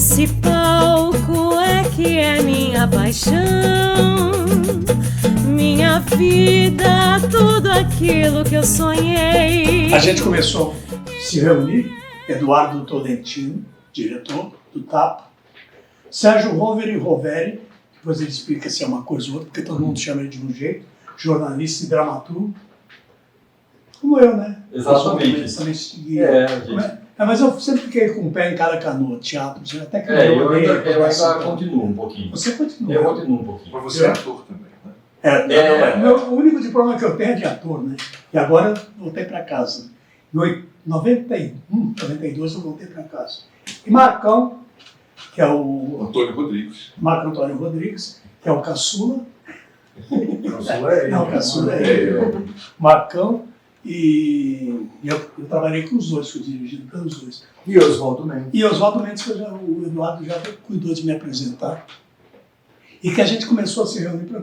Esse palco é que é minha paixão, minha vida, tudo aquilo que eu sonhei. A gente começou a se reunir, Eduardo Tolentino, diretor do TAP, Sérgio Roveri, depois ele explica se é uma coisa ou outra, porque todo mundo chama ele de um jeito, jornalista e dramaturgo, como eu, né? Exatamente. Mas eu sempre fiquei com o pé em cada canoa, teatro, até que eu ainda continuo um pouquinho. Você continua? Eu continuo um pouquinho. Mas você é ator também, né? O único diploma que eu tenho é de ator, né? E agora eu voltei para casa. Em 92 eu voltei para casa. E Marcão, que é o... Antônio Rodrigues. Marco Antônio Rodrigues, que é o caçula. Caçula é ele. Não, o caçula é ele. Marcão. E eu trabalhei com os dois, fui dirigido pelos dois. E Oswaldo Mendes. E Oswaldo Mendes, o Eduardo já cuidou de me apresentar. E que a gente começou a se reunir para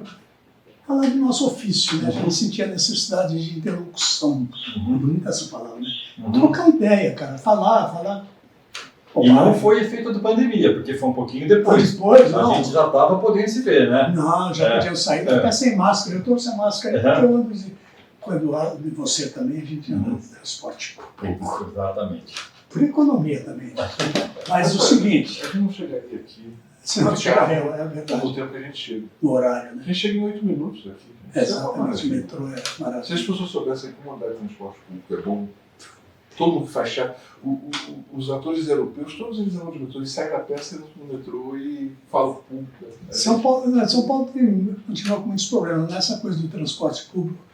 falar do nosso ofício, né? A gente sentia a necessidade de interlocução. Bonita essa palavra, né? Trocar ideia, cara. Falar. E não foi efeito da pandemia, porque foi um pouquinho depois. Não. A gente já estava podendo se ver, né? Não, já podíamos sair, até sem máscara. Eu estou sem máscara, porque eu ando com o Eduardo e você também, a gente anda no transporte público. Exatamente. Por economia também. Mas o seguinte... Eu não chegaria aqui. Se não chegar, é verdade. No tempo que a gente chega. No horário, né? A gente chega em 8 minutos aqui. Exatamente, o metrô é Se maravilhoso. as pessoas soubessem como andar de transporte público é bom, todo mundo faz teatro. Os atores europeus, todos eles andam de metrô, eles saem da peça, entram no metrô e falam público. Né? São Paulo continua com muitos problemas nessa coisa do transporte público.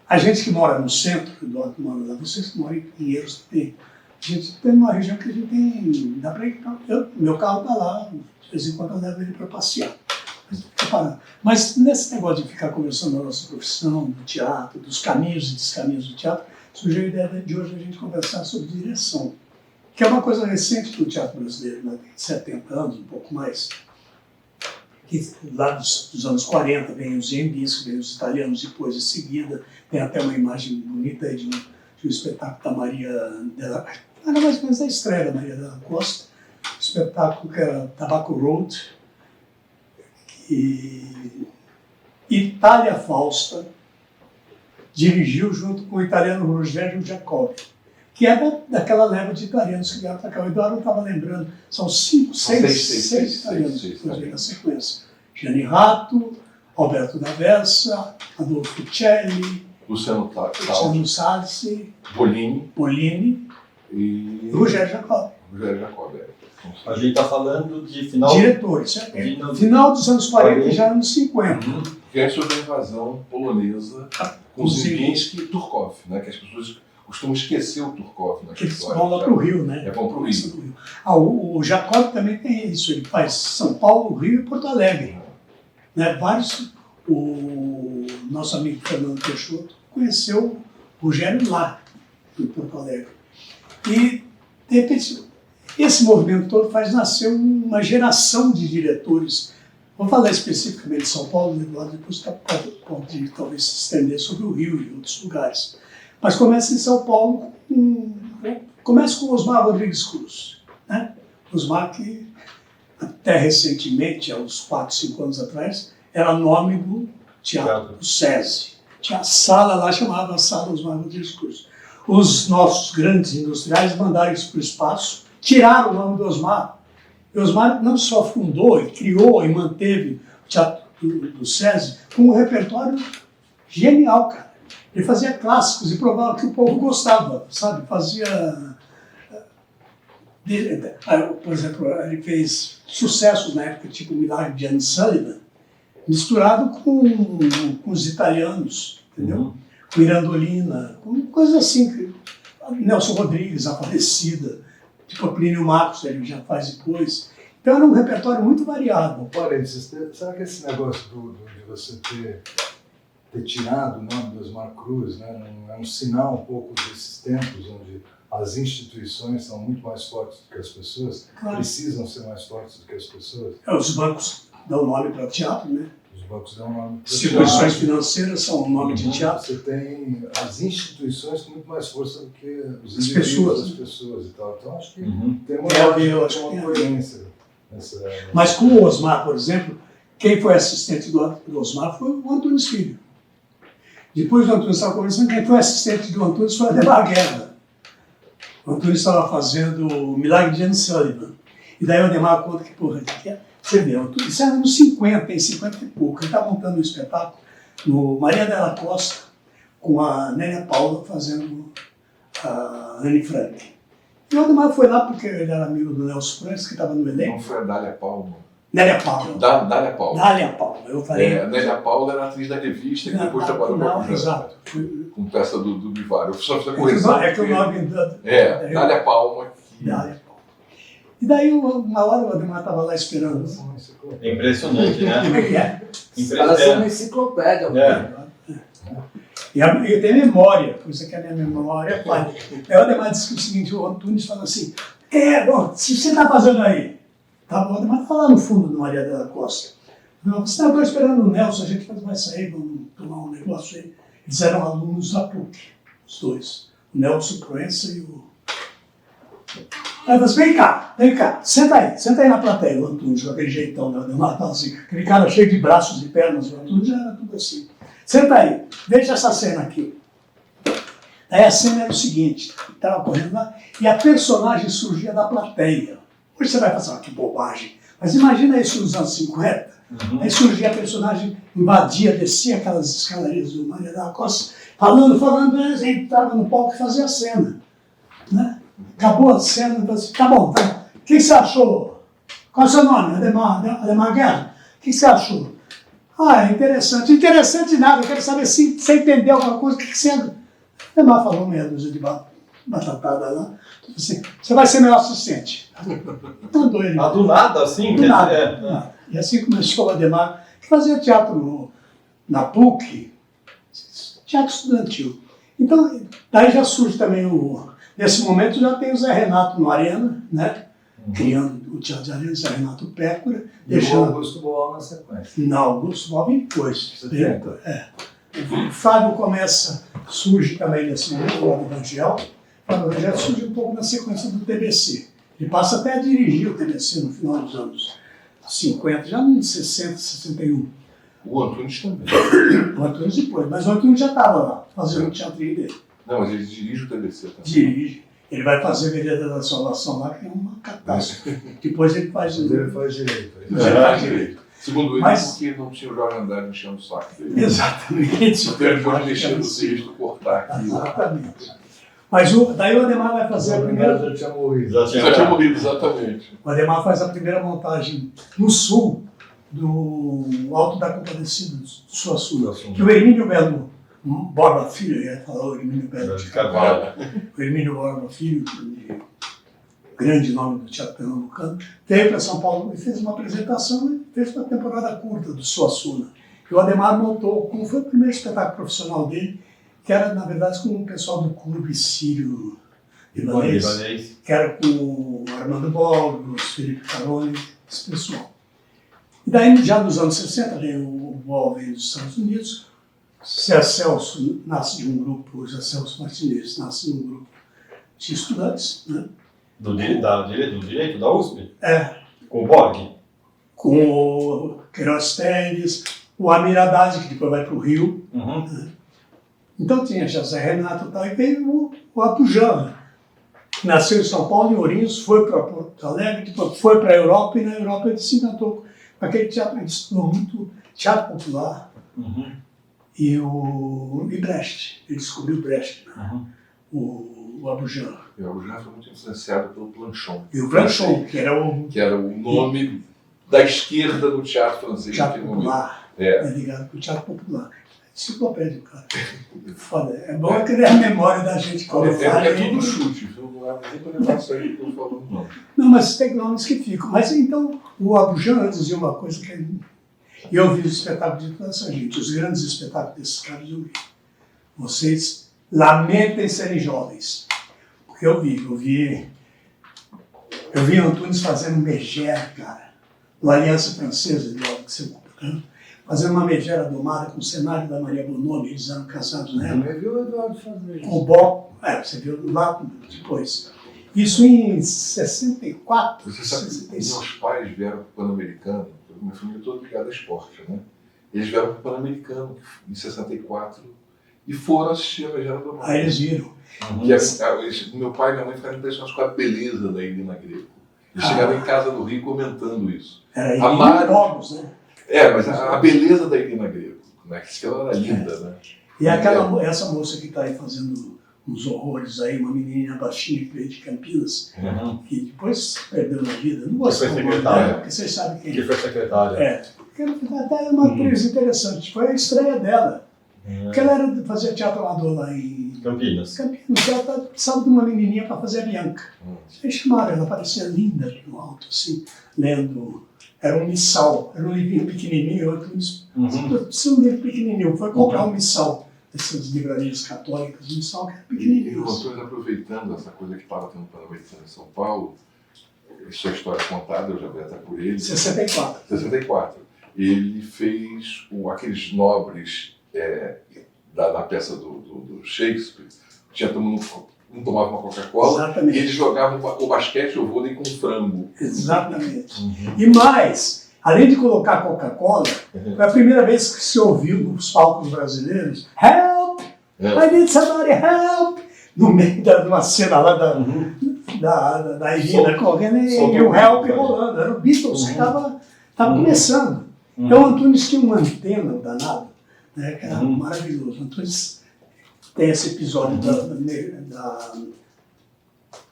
A gente que mora no centro, Eduardo mora lá, vocês que moram em Pinheiros também, a gente tem uma região que a gente tem, dá para ir, meu carro está lá, de vez em quando eu levo ele para passear. Mas nesse negócio de ficar conversando da nossa profissão, do teatro, dos caminhos e descaminhos do teatro, surgiu a ideia de hoje a gente conversar sobre direção, que é uma coisa recente do teatro brasileiro, né? Tem 70 anos, um pouco mais. Que lá dos anos 40 vem os Ziembinski, vem os italianos depois em seguida, tem até uma imagem bonita aí de um espetáculo da Maria era mais ou menos a estreia da Maria della Costa, um espetáculo que era Tobacco Road, e Itália Fausta dirigiu junto com o italiano Rogério Jacobi, que é daquela leva de italianos que vieram para cá. O Eduardo estava lembrando, são seis italianos que foram na sequência. Gianni Ratto, Alberto D'Aversa, Adolfo Celli, Luciano Salsi, Bolini e Rogério Jacobi. A gente está falando de final... Diretores, final dos anos 40 e já anos 50. Que é sobre a invasão polonesa com Ziembinski e Turkov, né? Que as pessoas costumam esquecer o Turkov. Né? Eles vão lá para o Rio, né? Vão para o Rio. O Jacob também tem isso, ele faz São Paulo, Rio e Porto Alegre. Né? O nosso amigo Fernando Peixoto conheceu o Rogério lá, em Porto Alegre. E, de repente, esse movimento todo faz nascer uma geração de diretores. Vou falar especificamente de São Paulo, Eduardo, depois pode talvez se estender sobre o Rio e outros lugares. Mas começa em São Paulo, começa com Osmar Rodrigues Cruz. Né? Osmar que, até recentemente, há uns 4, 5 anos atrás, era nome do teatro, do SESI. Tinha a sala lá, chamava a Sala Osmar Rodrigues Cruz. Os nossos grandes industriais mandaram isso para o espaço, tiraram o nome do Osmar. E Osmar não só fundou, e criou e manteve o teatro do SESI com um repertório genial, cara. Ele fazia clássicos e provava que o povo gostava, sabe? Fazia... Por exemplo, ele fez sucessos na época, tipo Milagre de Anne Sullivan, misturado com os italianos, entendeu? Com Mirandolina, com coisas assim. Nelson Rodrigues, Aparecida, tipo Plínio Marcos, ele já faz depois. Então era um repertório muito variado. Parênteses, será que esse negócio de você ter tirado o nome do Osmar Cruz, né, é um sinal um pouco desses tempos onde as instituições são muito mais fortes do que as pessoas, precisam ser mais fortes do que as pessoas? Os bancos dão nome para o teatro, né? Os bancos dão nome para o teatro. Instituições financeiras são nome de teatro. Você tem as instituições com muito mais força do que os pessoas, as pessoas e tal. Então acho que tem uma coerência. Mas com o Osmar, por exemplo, quem foi assistente do Osmar foi o Antunes Filho. Depois do Antunes estava conversando, quem foi assistente do Antunes foi a Ademar Guerra. O Antunes estava fazendo o Milagre de Anne Sullivan. E daí o Ademar conta que, porra, você vê, isso era nos 50, em 50 e pouco. Ele está montando um espetáculo no Maria Della Costa, com a Nélia Paula fazendo a Anne Frank. E o Ademar foi lá porque ele era amigo do Nelson Francis, que estava no elenco. Não foi a Dália Palma. Nélia Paula. Dália Paula. Dália Paula, eu falei. A Nélia Paula era atriz da revista e depois trabalhou com a exato. com peça do Bivar. Eu só fiz a É correção. que o nome da... Dália Palma. Dália Paula. E daí, uma hora o Ademar estava lá esperando. É impressionante, né? Como é que é? Parece uma enciclopédia. E eu tenho memória, por isso que a minha memória é pai. Aí o Ademar disse o seguinte, o Antunes fala assim, bom, se você está fazendo aí? Tá bom, o Ademar está lá no fundo do Maria da Costa. Não, você estava esperando o Nelson, a gente vai sair, vamos tomar um negócio aí. Eles eram alunos da PUC, os dois. O Nelson Proença e o... Aí eu falei, vem cá, senta aí na plateia, o Antunes, com aquele jeitão, né? O Ademar estava assim, aquele cara cheio de braços e pernas, o Antunes era tudo assim. Senta aí, veja essa cena aqui. Aí a cena era o seguinte, estava correndo lá, e a personagem surgia da plateia. Hoje você vai falar, que bobagem. Mas imagina isso nos anos 50. Aí surgia a personagem, invadia, descia aquelas escadarias do Maria da Costa, falando, a gente estava no palco e fazia a cena. Né? Acabou a cena, então assim, tá bom, tá. O que você achou? Qual é o seu nome? Ademar Guerra? O que você achou? Interessante. Interessante nada, eu quero saber se você entendeu alguma coisa, o que você... Ademar falou meia dúzia de batatada lá. Assim, você vai ser meu assistente. Mandou ele. Do nada, assim? Do nada. E assim começou o Ademar, que fazia teatro na PUC, teatro estudantil. Então, daí já surge também nesse momento já tem o Zé Renato no Arena, né? Criando o Teatro de Arena, Zé Renato Pécora. E o Augusto Boal na sequência. Não, Augusto Boal vem depois. O Fábio surge também nesse momento, o Rangel. O Rangel surge um pouco na sequência do TBC. Ele passa até a dirigir o TBC no final dos anos 50, já nos 60, 61. O Antunes também. O Antunes depois, mas o Antunes já estava lá, fazendo o teatrinho dele. Não, mas ele dirige o TBC também. Dirige. Ele vai fazer Vereda da Salvação lá, que é uma catástrofe. Depois ele faz... Mas ele faz direito. Ele faz direito. Segundo ele, porque não tinha o Jorge Andrade enchendo o saco dele. Exatamente. Então ele pode mexer no texto, cortar aquilo. Exatamente. Mas daí o Ademar vai fazer a primeira... Já tinha morrido. Já tinha morrido, exatamente. O Ademar faz a primeira montagem no sul do Alto da Compadecida, do Suassuna, que o Hermínio Belo Borba Filho, eu ia falar o Hermínio Belo de Carvalho, o Hermínio Borba Filho, grande nome do teatro pernambucano, veio para São Paulo e fez uma apresentação e fez uma temporada curta do Suassuna. E o Ademar montou, como foi o primeiro espetáculo profissional dele, que era, na verdade, com o pessoal do Clube Sírio Libanês, que era com o Armando Borges, Felipe Caroni, esse pessoal. E daí, já nos anos 60, o Boal veio dos Estados Unidos, Zé Celso nasce de um grupo, Zé Celso Martinez nasce de um grupo de estudantes, né? Do direito da USP? Com o Borg? Com o Queiroz Teles, o Amir Haddad, que depois vai para o Rio. Né? Então tinha já Zé Renato e tal, e veio o Apujan, que nasceu em São Paulo, em Ourinhos, foi para Porto Alegre, depois foi para a Europa, e na Europa ele se encantou com aquele teatro, ele estudou muito teatro popular. E Brecht, ele descobriu Brecht, né? O Abujan. E o Abujan foi muito influenciado pelo Planchon. E o Planchon, que era o nome da esquerda do teatro francês. Teatro popular, ligado com o teatro popular. Enciclopédia, cara. Foda. É bom que ele é a memória da gente quando fala. É tudo chute, não é nem para levar isso aí que eu estou falando, não. Não, mas tem nomes que ficam. Mas então, o Abujan dizia uma coisa que... E eu vi os espetáculos de toda essa gente, os grandes espetáculos desses caras eu vi. Vocês lamentem serem jovens. Porque eu vi Antunes fazendo megera, cara, no Aliança Francesa, de Luxemburgo, fazendo uma megera domada com o cenário da Maria Bonomi, eles eram casados nela. Também viu o Eduardo fazer isso. Com o Bob, você viu lá depois. Isso em 64, Você sabe que 65. meus pais vieram para o Pan-Americano, minha família toda ligada a esporte, né? Eles vieram para o Pan-Americano em 64 e foram assistir a Megera do Mar. Aí eles viram. Meu pai e minha mãe ficaram impressionados com a beleza da Irina Greco. Eles chegaram em casa do Rio comentando isso. Era A em Mari- Lobos, né? Mas a beleza da Irina Greco, né? Que ela era linda, né? E essa moça que está aí fazendo uns horrores aí, uma menininha baixinha que veio de Campinas, que depois perdeu na vida. Não gosto foi do nome secretária. dela, porque vocês sabem quem Que foi secretária. é. Até é uma atriz interessante. Foi a estreia dela. Porque ela fazia teatro amador lá em Campinas. Campinas. Ela precisava de uma menininha para fazer a Bianca. Aí chamaram, ela parecia linda no alto, assim, lendo. Era um missal, era um livrinho pequenininho. Eu disse, um livro pequenininho. Foi comprar um missal dessas livrarias católicas, um missal que era E o pequenininho. Antônio, aproveitando essa coisa que estava tendo Pan-Americano em São Paulo, isso é história contada, eu já vi até por ele. 64. 64. Ele fez aqueles nobres da peça do Shakespeare, um tomava uma Coca-Cola Exatamente. e eles jogavam o basquete ou o vôlei com frango. Exatamente. E mais, além de colocar Coca-Cola, foi a primeira vez que se ouviu nos palcos brasileiros Help! I need somebody help! No meio de uma cena lá da Irina correndo e o Help rolando. Era o Beatles que estava começando. Então o Antunes tinha uma antena danada, né, que era maravilhoso. O Antunes tem esse episódio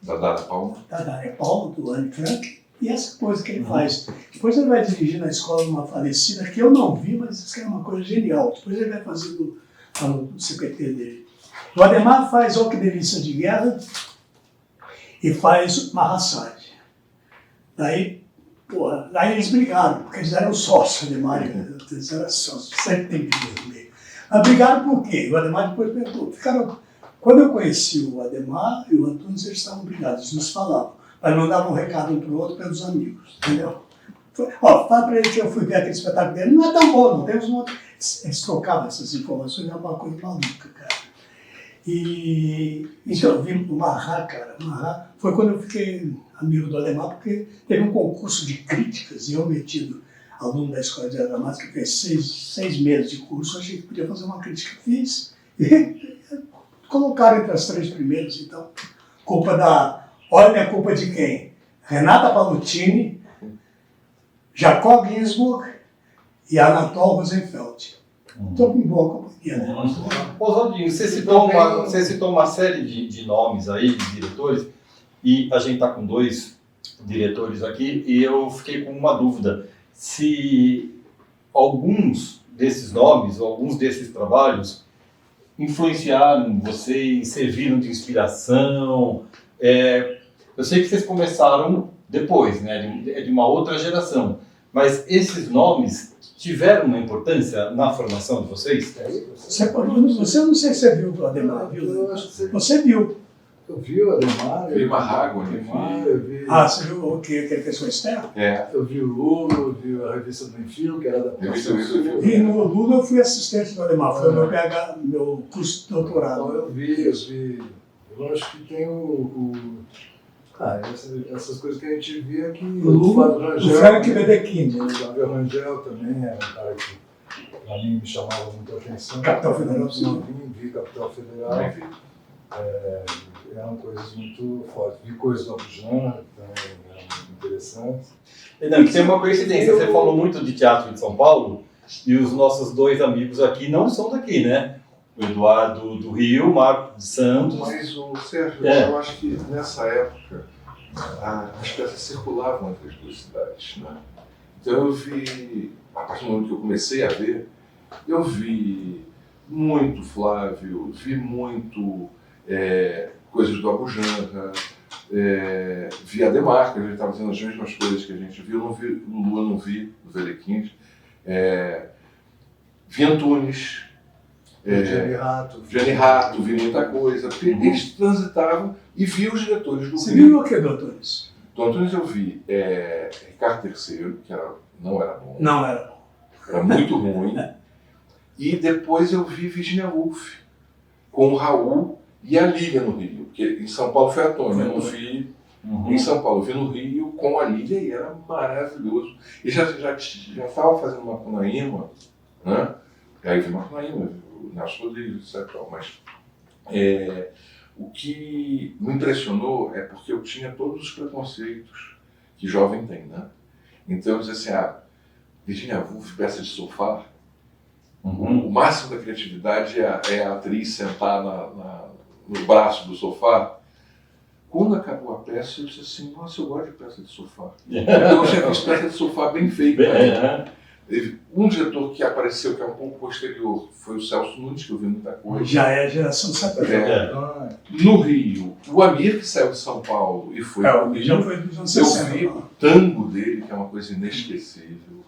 Da Dada Palma. da Dália Paula, do Anne Frank, e essa coisa que ele faz. Depois ele vai dirigir na escola uma falecida, que eu não vi, mas isso é uma coisa genial. Depois ele vai fazer no CPT dele. O Ademar faz O Que Delícia de Guerra e faz Mahassad. Daí eles brigaram, porque eles eram sócios, Ademar e eles eram sócios, sempre tem briga no meio. Mas brigaram por quê? O Ademar depois perguntou. Quando eu conheci o Ademar e o Antunes, eles estavam brigados, eles nos falavam. Mas mandavam um recado um para o outro pelos amigos, entendeu? Fala para ele que eu fui ver aquele espetáculo dele, não é tão bom, não temos um outro. Eles trocavam essas informações, era uma coisa maluca, cara. E então eu vi o Marrá, cara. Marrá foi quando eu fiquei amigo do Ademar, porque teve um concurso de críticas e eu metido aluno da Escola de Arte Dramática, que fez 6 meses de curso, achei que podia fazer uma crítica, fiz. E colocaram entre as 3 primeiras, então. Olha a culpa de quem? Renata Palutini, Jacob Ginsburg e Anatol Rosenfeld. Estou em boa companhia, né? Oswaldinho, você citou uma série de nomes aí, de diretores, e a gente está com 2 diretores aqui, e eu fiquei com uma dúvida. Se alguns desses nomes, ou alguns desses trabalhos, influenciaram vocês, serviram de inspiração. Eu sei que vocês começaram depois, né, de uma outra geração, mas esses nomes tiveram uma importância na formação de vocês? Você não sei se você viu o Ademar, viu? Eu acho que Você viu. eu vi o Ademar, Vi Marrago, eu vi, Você viu o que ele fez com a Esther? eu vi o Lula, eu vi a revista do Enfio, que era da Eu vi. E no Lula eu fui assistente do Ademar, foi o meu curso de doutorado. Então eu vi. Eu acho que tem essas coisas que a gente via que O Lula, o Frank Wedekind, o Flávio Rangel também era um cara que pra mim me chamava muito a atenção. Capital Federal, Sim, vi Capital Federal. Eram coisas muito fortes. Vi coisas do Abujam, também eram muito interessantes. Não, que tem uma coincidência, você falou muito de teatro de São Paulo, e os nossos 2 amigos aqui não são daqui, né? O Eduardo do Rio, o Marco de Santos. Mas, Sérgio, eu acho que nessa época as peças circulavam entre as 2 cidades, né? Então eu vi, a partir do momento que eu comecei a ver, eu vi muito Flávio, vi muito coisas do Abujamra, vi Ademar, que a gente estava fazendo as mesmas coisas que a gente viu, não vi o Lula, não vi o Wedekind, vi Antunes, Gianni Rato, vi muita coisa, porque eles transitavam e vi os diretores do Você Rio. viu o que, doutores? Do Antunes eu vi Ricardo III, que não era bom, Não era bom. era muito ruim, e depois eu vi Virginia Woolf, com o Raul e a Lília no Rio, porque em São Paulo foi a Tônia, eu não vi em São Paulo, eu vi no Rio com a Lília e era maravilhoso. E já estava fazendo Macunaíma, né? E aí vi Macunaíma, vi o Nelson Rodrigues, etc. Mas o que me impressionou é porque eu tinha todos os preconceitos que jovem tem, né? Então eu dizia assim, Virginia Woolf, peça de sofá, o máximo da criatividade é a atriz sentar no braço do sofá. Quando acabou a peça, eu disse assim, nossa, eu gosto de peça de sofá. Eu já fiz peça de sofá bem feita. Um diretor que apareceu, que é um pouco posterior, foi o Celso Nunes, que eu vi muita coisa. Já é a geração 70. No Rio, o Amir, que saiu de São Paulo e foi O Amir já foi dos anos 60. Eu vi o tango dele, que é uma coisa inesquecível.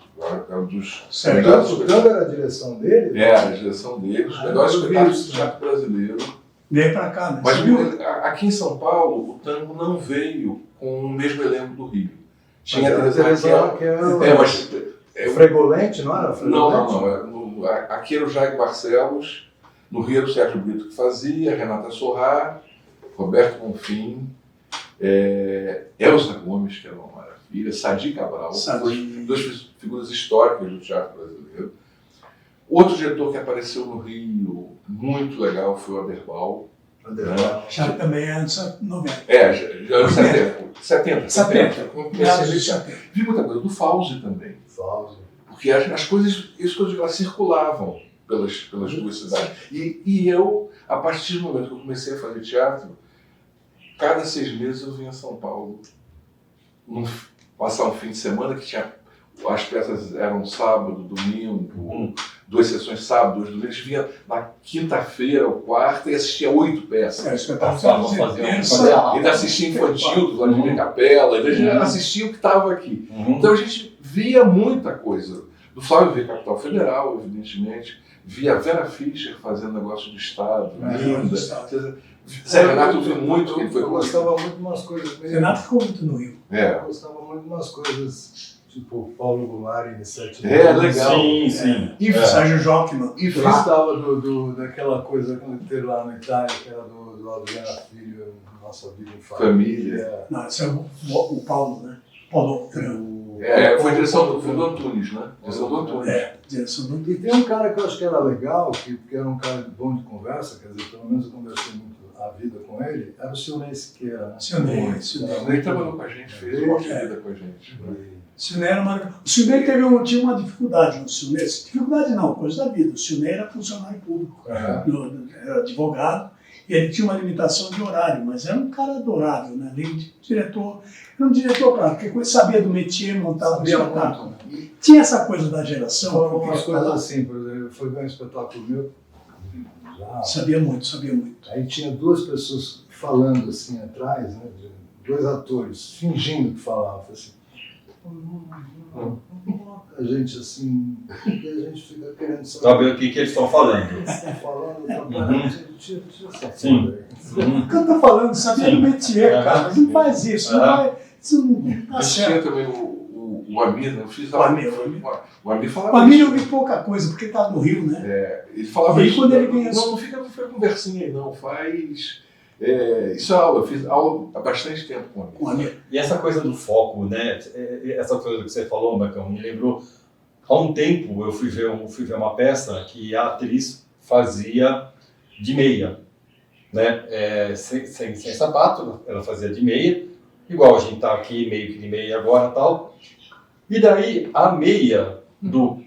É um dos O tango era a direção dele? a direção dele, os melhores espetáculos do teatro brasileiro. Veio pra cá, né? Mas aqui em São Paulo, o tango não veio com o mesmo elenco do Rio. Tinha a Teresa Fregolente, não era? Não. Aqui era o Jair Barcelos, no Rio era o Sérgio Brito que fazia, Renata Sorrá, Roberto Bonfim, Elza Gomes, que era uma maravilha, Sadi Cabral, duas figuras históricas do teatro brasileiro. Outro diretor que apareceu no Rio, muito legal, foi o Aderbal. Já também é anos 90. Já anos 70. 70. Vi muita coisa do Fauzi também. Porque as coisas elas circulavam pelas duas cidades. E eu, a partir do momento que eu comecei a fazer teatro, cada 6 meses eu vinha a São Paulo, passar um fim de semana que tinha. As peças eram sábado, domingo, 2 sessões sábado, 2 domingos. Vinha na quinta-feira ou quarta e assistia 8 peças. Ainda assistia infantil do Vladimir Capella, ainda assistia o que estava aqui. Então a gente via muita coisa. Do Flávio via Capital Federal, evidentemente. Via Vera Fischer fazendo negócio do Estado. Zé Renato viu muito que ele foi. Eu gostava muito de umas coisas meio. Renato ficou muito no Rio. Eu gostava muito de umas coisas. Tipo, Paulo Goulart, Iniciativa. Legal. Sim. E Sérgio Jockman. E gostava daquela coisa quando teve lá na Itália, que era do Adriana Filho, Nossa Vida em Família. Não, esse é o Paulo, né? Paulo. Foi a direção do Antunes, né? Direção do Antunes. Direção do Antunes. E tem um cara que eu acho que era legal, que era um cara bom de conversa, quer dizer, pelo menos eu conversei muito a vida com ele, era o Silnei Siqueira. Né? Silnei. Ele trabalhou com a gente, fez uma vida com a gente. O Silnei tinha uma dificuldade no Silnei. Dificuldade não, coisa da vida. O Silnei era funcionário público, era advogado, e ele tinha uma limitação de horário, mas era um cara adorável, né? Além de diretor, era um diretor prático, porque sabia do métier, montava um espetáculo. Tinha essa coisa da geração. Foram umas coisas assim, por exemplo, foi ver um espetáculo meu. Sabia muito. Aí tinha 2 pessoas falando assim atrás, né? 2 atores, fingindo que falavam, assim. A gente assim, a gente fica querendo saber o que eles estão falando. Estão falando, tira essa Sim. O que eu tô falando, sabia do métier, cara, mas não faz isso, isso não dá Mas certo. tinha também o Amir, né? Eu fiz O Amir falava. O Amir eu vi pouca coisa, porque ele estava no Rio, né? Ele falava e aí, isso. quando ele vinha não fica conversinha aí, não. Faz. Isso é aula, eu fiz aula há bastante tempo com ele. E essa coisa do foco, né? Essa coisa que você falou, Marcão, me lembrou. Há um tempo eu fui ver uma peça que a atriz fazia de meia, né? Sem sapato, ela fazia de meia, igual a gente está aqui meio que de meia agora e tal. E daí a meia do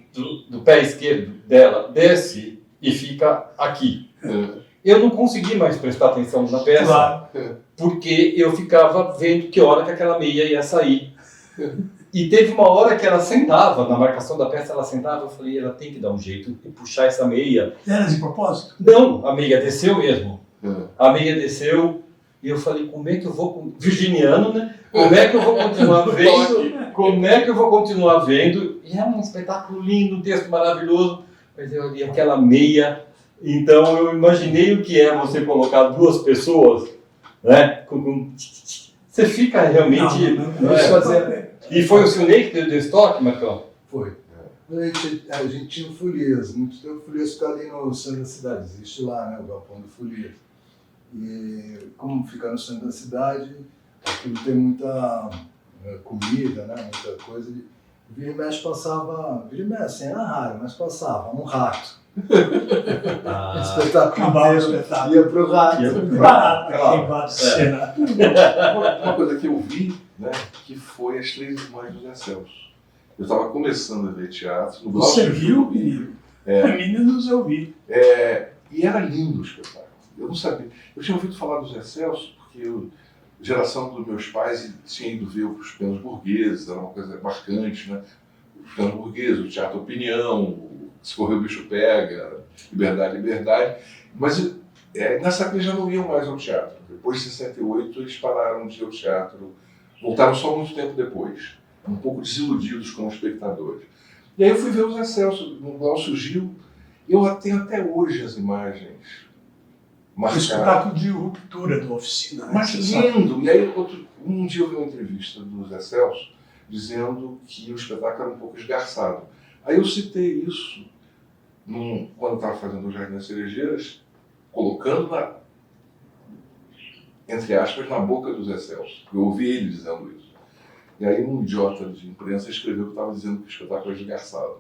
pé esquerdo dela desce e fica aqui. Eu não consegui mais prestar atenção na peça, porque eu ficava vendo que hora que aquela meia ia sair. E teve uma hora que ela sentava, na marcação da peça ela sentava, eu falei, ela tem que dar um jeito e puxar essa meia. Era de propósito? Não, a meia desceu mesmo. A meia desceu e eu falei, como é que eu vou... Virginiano, né? Como é que eu vou continuar vendo? Como é que eu vou continuar vendo? E é um espetáculo lindo, um texto maravilhoso, mas eu olhei aquela meia... Então eu imaginei o que é você colocar 2 pessoas, né? Você fica realmente... E foi o Silnei que deu estoque, Marcão? Foi. A gente tinha o Folias, muito tempo o Folias fica ali no centro da cidade, existe lá, né, o galpão do Folias. E como fica no centro da cidade, aquilo tem muita comida, né? Muita coisa. Vira e mexe passava, vira e mexe, assim, era raro, mas passava um rato. O espetáculo inteiro ia pro rato. Quem vai de cena. Uma coisa que eu vi, né, que foi As Três Irmãs do Zé Celso. Eu estava começando a ver teatro. No Você viu, menino? Meninos, eu vi. E era lindo o espetáculo. Eu não sabia. Eu tinha ouvido falar do Zé Celso, porque a geração dos meus pais tinha ido ver os Pequenos Burgueses, era uma coisa marcante, né? Os Pequenos Burgueses, o Teatro Opinião, Se Correr o Bicho Pega, Liberdade, Liberdade. Mas nessa época eles já não iam mais ao teatro. Depois de 68 eles pararam de ir ao teatro, voltaram só muito tempo depois, um pouco desiludidos como espectadores. E aí eu fui ver o Zé Celso, no Glaucio Gil, e eu tenho até hoje as imagens marcadas. O espetáculo de ruptura da Oficina. Mas lindo! E aí um dia eu vi uma entrevista do Zé Celso dizendo que o espetáculo era um pouco esgarçado. Aí eu citei isso quando estava fazendo o Jardim das Cerejeiras, colocando entre aspas, na boca do Zé Celso. Eu ouvi ele dizendo isso. E aí um idiota de imprensa escreveu que estava dizendo que o espetáculo era esgarçado.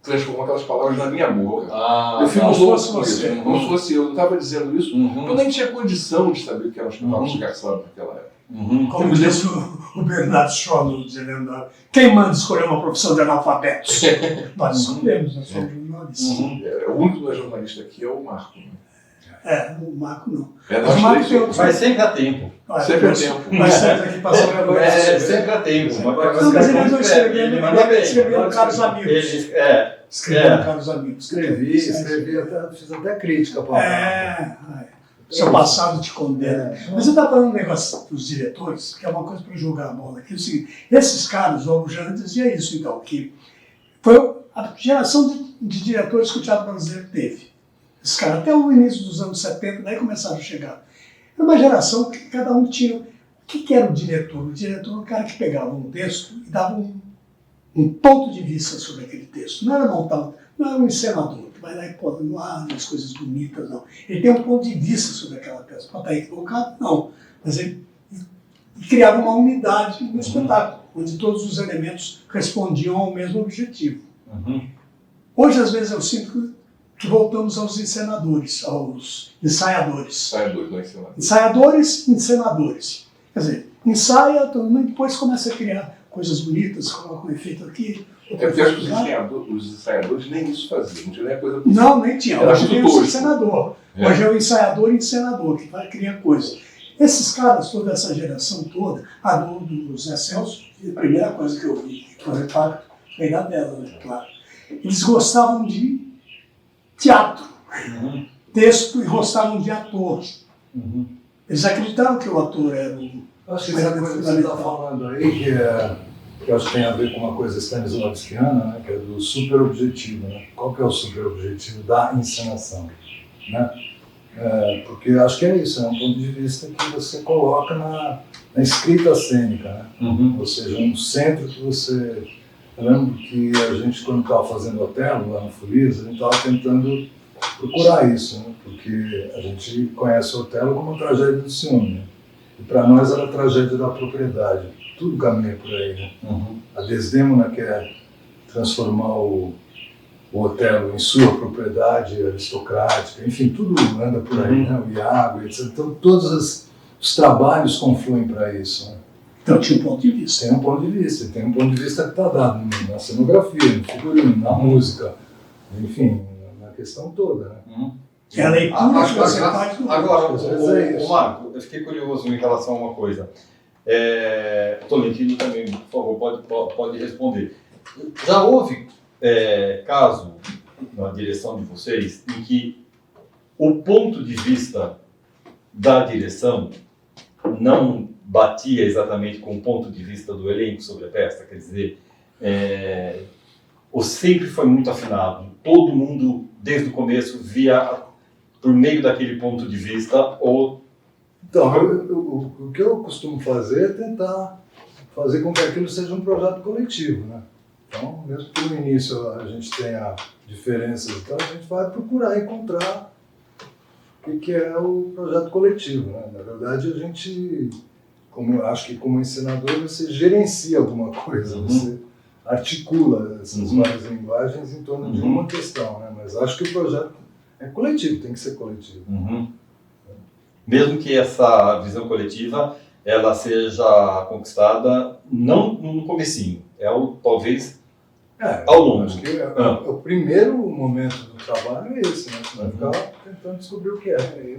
Transformou aquelas palavras na minha boca. Eu fico louco com isso. Como se fosse eu. Não estava dizendo isso, eu nem tinha condição de saber que era um espetáculo esgarçado naquela época. Como diz o Bernardo Scholl, dizendo, quem manda escolher uma profissão de analfabeto? Nós escolhemos, nós somos jornalistas. O único que não é jornalista aqui é o Marco. Né? O Marco não. Mas o Marco tem Mas sempre há tempo. Sempre há tempo. Mas aqui passando agora. Sempre há tempo. Mas ele não escreveu, ele manda bem. escreveu Caros Amigos. Escreveu Caros Amigos. Escrevi, fiz até crítica para seu passado te condena. Mas eu estava falando um negócio dos diretores, que é uma coisa para jogar a bola aqui. É o seguinte, esses caras, o Albuquerque dizia isso, então, que foi a geração de diretores que o teatro brasileiro teve. Esses caras, até o início dos anos 70, daí começaram a chegar. Era uma geração que cada um tinha... O que era o diretor? O diretor era o cara que pegava um texto e dava um ponto de vista sobre aquele texto. Não era montado, não era um encenador que vai lá e pode as coisas bonitas, não. Ele tem um ponto de vista sobre aquela peça. Pode estar equivocado? Não. Mas ele criava uma unidade no espetáculo, onde todos os elementos respondiam ao mesmo objetivo. Hoje, às vezes, eu sinto que voltamos aos encenadores, aos ensaiadores. Ensaiadores, não encenadores. Ensaiadores, encenadores. Quer dizer, ensaia, e depois começa a criar coisas bonitas, coloca um efeito aqui. Porque acho que os ensaiadores nem isso faziam, não tinha nem coisa possível. Não, nem tinha. Hoje tem o encenador. Hoje é o ensaiador e encenador, que vai criar coisas. Esses caras, toda essa geração toda, a do Zé Celso, a primeira coisa que eu vi, que foi o impacto, foi da dela, né, claro. Eles gostavam de teatro, texto, e gostavam de ator. Eles acreditavam que o ator era o... Acho que essa coisa que você está falando aí, que eu acho que tem a ver com uma coisa stanislavskiana, né, que é do superobjetivo. Né? Qual que é o superobjetivo da encenação? Né? Porque acho que é isso, é um ponto de vista que você coloca na escrita cênica. Né? Ou seja, um centro que você... Eu lembro que a gente, quando estava fazendo Otelo, lá no Folies, a gente estava tentando procurar isso, né? Porque a gente conhece o Otelo como uma tragédia do ciúme. Né? E para nós era a tragédia da propriedade. Tudo caminha por aí. Né? A Desdémona quer transformar o Otelo em sua propriedade aristocrática, enfim, tudo anda por aí, né? O Iago, etc. Então, todos os trabalhos confluem para isso. Né? Então tinha um ponto de vista. Tem um ponto de vista, tem um ponto de vista que está dado na cenografia, no figurino, na música, enfim, na questão toda. Né? É a leitura que você faz do... Agora, o Marco, eu fiquei curioso em relação a uma coisa. Tolentino também, por favor, pode responder. Já houve caso na direção de vocês em que o ponto de vista da direção não batia exatamente com o ponto de vista do elenco sobre a peça? Quer dizer, ou sempre foi muito afinado? Todo mundo, desde o começo, via por meio daquele ponto de vista? Então, o que eu costumo fazer é tentar fazer com que aquilo seja um projeto coletivo, né? Então, mesmo que no início a gente tenha diferenças, então a gente vai procurar encontrar que é o projeto coletivo, né? Na verdade, a gente, acho que como ensinador, você gerencia alguma coisa, você articula essas várias linguagens em torno de uma questão, né? Mas acho que o projeto é coletivo, tem que ser coletivo. Mesmo que essa visão coletiva ela seja conquistada não no comecinho, talvez ao longo. Acho que o primeiro momento do trabalho é esse, né? Você vai ficar tentando descobrir o que é.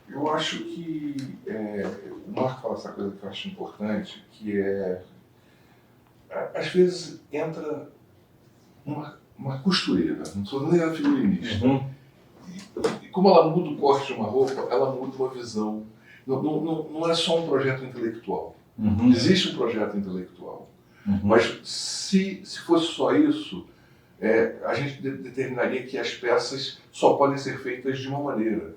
Eu acho que o Marco fala essa coisa que eu acho importante, que é às vezes entra uma costureira, não sou nem a figurinista. E como ela muda o corte de uma roupa, ela muda uma visão. Não é só um projeto intelectual. Existe um projeto intelectual. Mas se fosse só isso, a gente determinaria que as peças só podem ser feitas de uma maneira.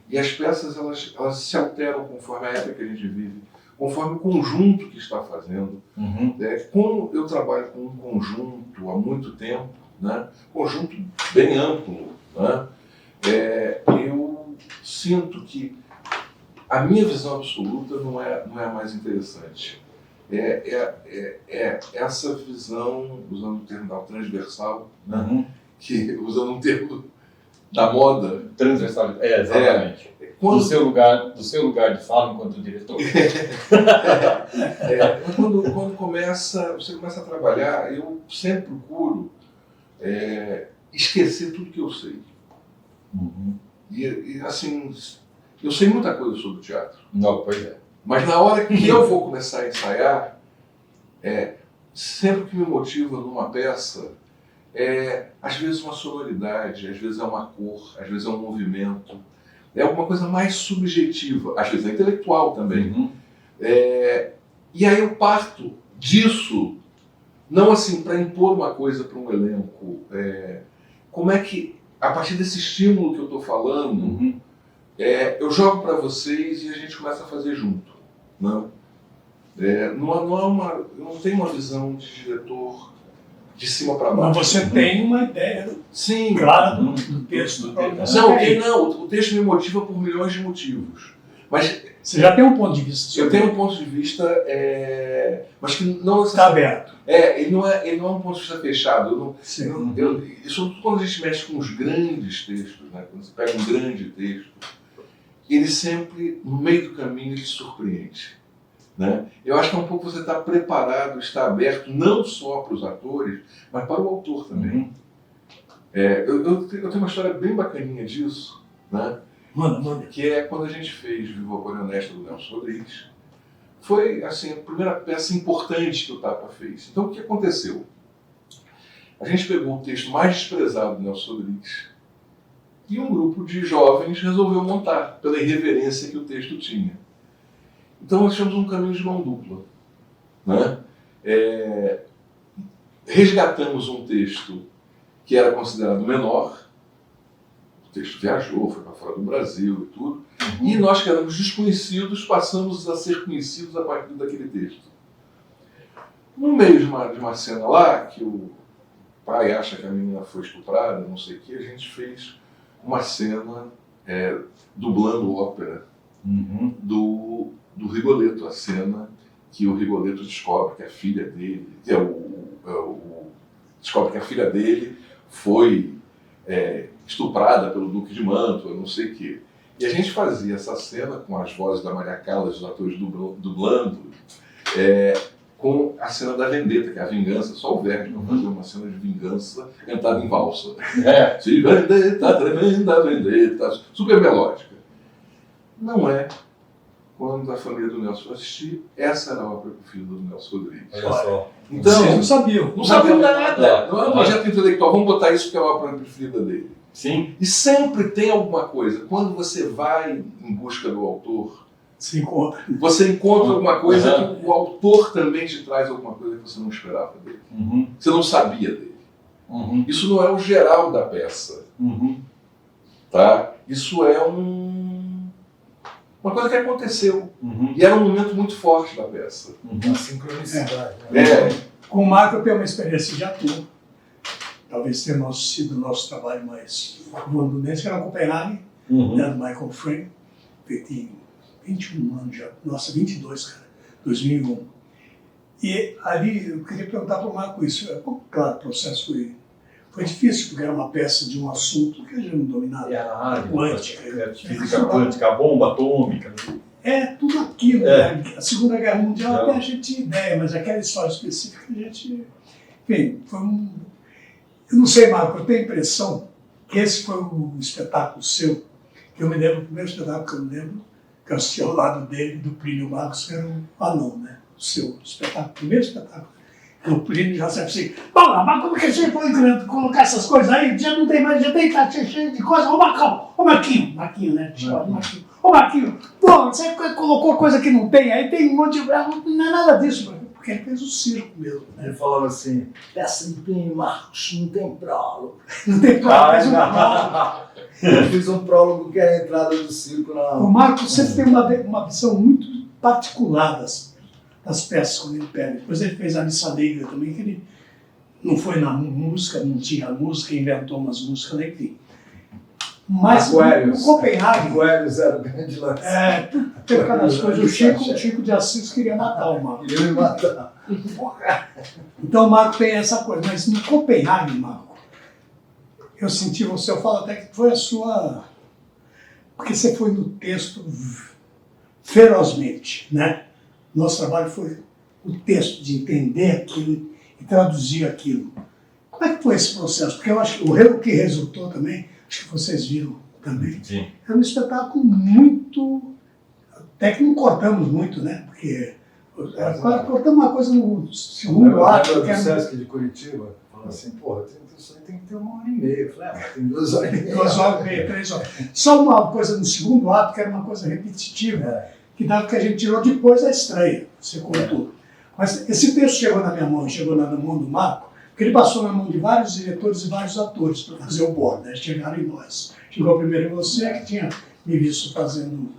E as peças elas se alteram conforme a época que a gente vive, conforme o conjunto que está fazendo. Como eu trabalho com um conjunto há muito tempo, né? Conjunto bem amplo, né? Eu sinto que a minha visão absoluta não é a mais interessante. Essa visão, usando o termo transversal, né? Que, usando um termo da moda. Transversal, exatamente. Do seu lugar de fala enquanto diretor. Quando você começa a trabalhar, eu sempre procuro esquecer tudo que eu sei. E assim, eu sei muita coisa sobre o teatro. Não, pois é. Mas na hora que eu vou começar a ensaiar, sempre que me motiva numa peça, às vezes uma sonoridade, às vezes é uma cor, às vezes é um movimento, é alguma coisa mais subjetiva, às vezes é intelectual também. E aí eu parto disso, não assim para impor uma coisa para um elenco, como é que, a partir desse estímulo que eu estou falando, eu jogo para vocês e a gente começa a fazer junto. Não? Eu não tenho uma visão de diretor de cima para baixo. Mas você tem uma ideia Sim. clara do texto. O texto me motiva por milhões de motivos. Mas você já tem um ponto de vista. Eu tenho um ponto de vista, mas que não está aberto. Ele não é um ponto de vista fechado. Sobretudo quando a gente mexe com os grandes textos, né? Quando você pega um grande texto, ele sempre, no meio do caminho, ele te surpreende. Né? Eu acho que é um pouco você estar preparado, estar aberto, não só para os atores, mas para o autor também. Eu tenho uma história bem bacaninha disso, né? Manda. Que é quando a gente fez Viva a Cor Honesta do Nelson Rodrigues. Foi assim, a primeira peça importante que o Tapa fez. Então o que aconteceu? A gente pegou o texto mais desprezado do Nelson Rodrigues e um grupo de jovens resolveu montar, pela irreverência que o texto tinha. Então nós tivemos um caminho de mão dupla. Né? Resgatamos um texto que era considerado menor, o texto viajou, foi para fora do Brasil e tudo, e nós que éramos desconhecidos passamos a ser conhecidos a partir daquele texto. No meio de uma cena lá, que o pai acha que a menina foi estuprada, não sei o que, a gente fez uma cena dublando ópera do Rigoletto, a cena que o Rigoletto descobre que a filha dele, descobre que a filha dele foi estuprada pelo Duque de Mantua, não sei o quê. E a gente fazia essa cena com as vozes da Maria Callas, dos atores dublando, com a cena da vendetta, que é a vingança, só o Verdi para fazer uma cena de vingança cantada em valsa. Se vendetta, tremenda vendetta, super melódica. Não é. Quando a família do Nelson assistir, essa era a ópera preferida do Nelson Rodrigues. Olha só. Então, vocês não sabiam. Não sabiam nada. Não é um projeto intelectual. Vamos botar isso porque é a ópera preferida dele. Sim. E sempre tem alguma coisa. Quando você vai em busca do autor, você encontra alguma coisa que o autor também te traz alguma coisa que você não esperava dele. Você não sabia dele. Isso não é o geral da peça. Tá? Isso é uma coisa que aconteceu. E era um momento muito forte da peça. Uma sincronicidade. Com o Marco eu tenho uma experiência de ator. talvez tenha sido o nosso trabalho mais abundante, que era o Copenhague, Uhum. né, do Michael Frame, feito em 21 anos já, nossa, 22, cara, 2001. E ali eu queria perguntar para o Marco isso. Claro, o processo foi difícil, porque era uma peça de um assunto que a gente não dominava. Quântica. Física quântica, a bomba atômica. É tudo aquilo. Né? A Segunda Guerra Mundial até a gente tinha ideia, mas aquela história específica a gente... Enfim, foi um... Eu não sei, Marco, eu tenho a impressão que esse foi um espetáculo seu, que eu me lembro, o primeiro espetáculo que eu me lembro, que eu assisti ao lado dele, do Plínio Marcos, que era um anão, né? O seu espetáculo, o primeiro espetáculo. O Plínio já sabe assim, bom, mas como que a gente pode colocar essas coisas aí? Já não tem mais, já tem, tá cheio de coisa. Ô Marcão, ô Marquinho, né? Marquinho. Ô Marquinho, pô, você colocou coisa que não tem, aí tem um monte de... Não é nada disso, porque ele fez o circo mesmo. Né? Ele falava assim, peça de Plínio Marcos, não tem prólogo. Não tem prólogo, faz um prólogo. Eu fiz um prólogo que é a entrada do circo na... O Marcos sempre tem uma visão muito particular das peças quando ele pega. Depois ele fez a Missa Negra também, que ele não foi na música, não tinha música, inventou umas músicas, enfim. Mas Aquarius. no Copenhague... Aquarius era o grande lance. Teve aquelas coisas, o Chico de Assis queria matar o Marco. Queria me matar. Então o Marco tem essa coisa, mas no Copenhague, Marco, eu senti você, eu falo até que foi a sua... Porque você foi no texto ferozmente, né? Nosso trabalho foi o texto, de entender aquilo e traduzir aquilo. Como é que foi esse processo? Porque eu acho que o que resultou também, acho que vocês viram também, Sim. era um espetáculo muito... Até que não cortamos muito, né? Porque cortamos uma coisa no segundo ato. Lembra do Sesc de Curitiba? Falando assim, porra, isso aí tem que ter 1h30. Eu falei, mas tem 2h30. 2h30, 3 horas. Só uma coisa no segundo ato, que era uma coisa repetitiva, que dava que a gente tirou depois da estreia, você contou. Mas esse texto chegou na minha mão, chegou na mão do Marco, porque ele passou na mão de vários diretores e vários atores para fazer o bordo, né? Chegaram em nós. Chegou primeiro em você, que tinha me visto fazendo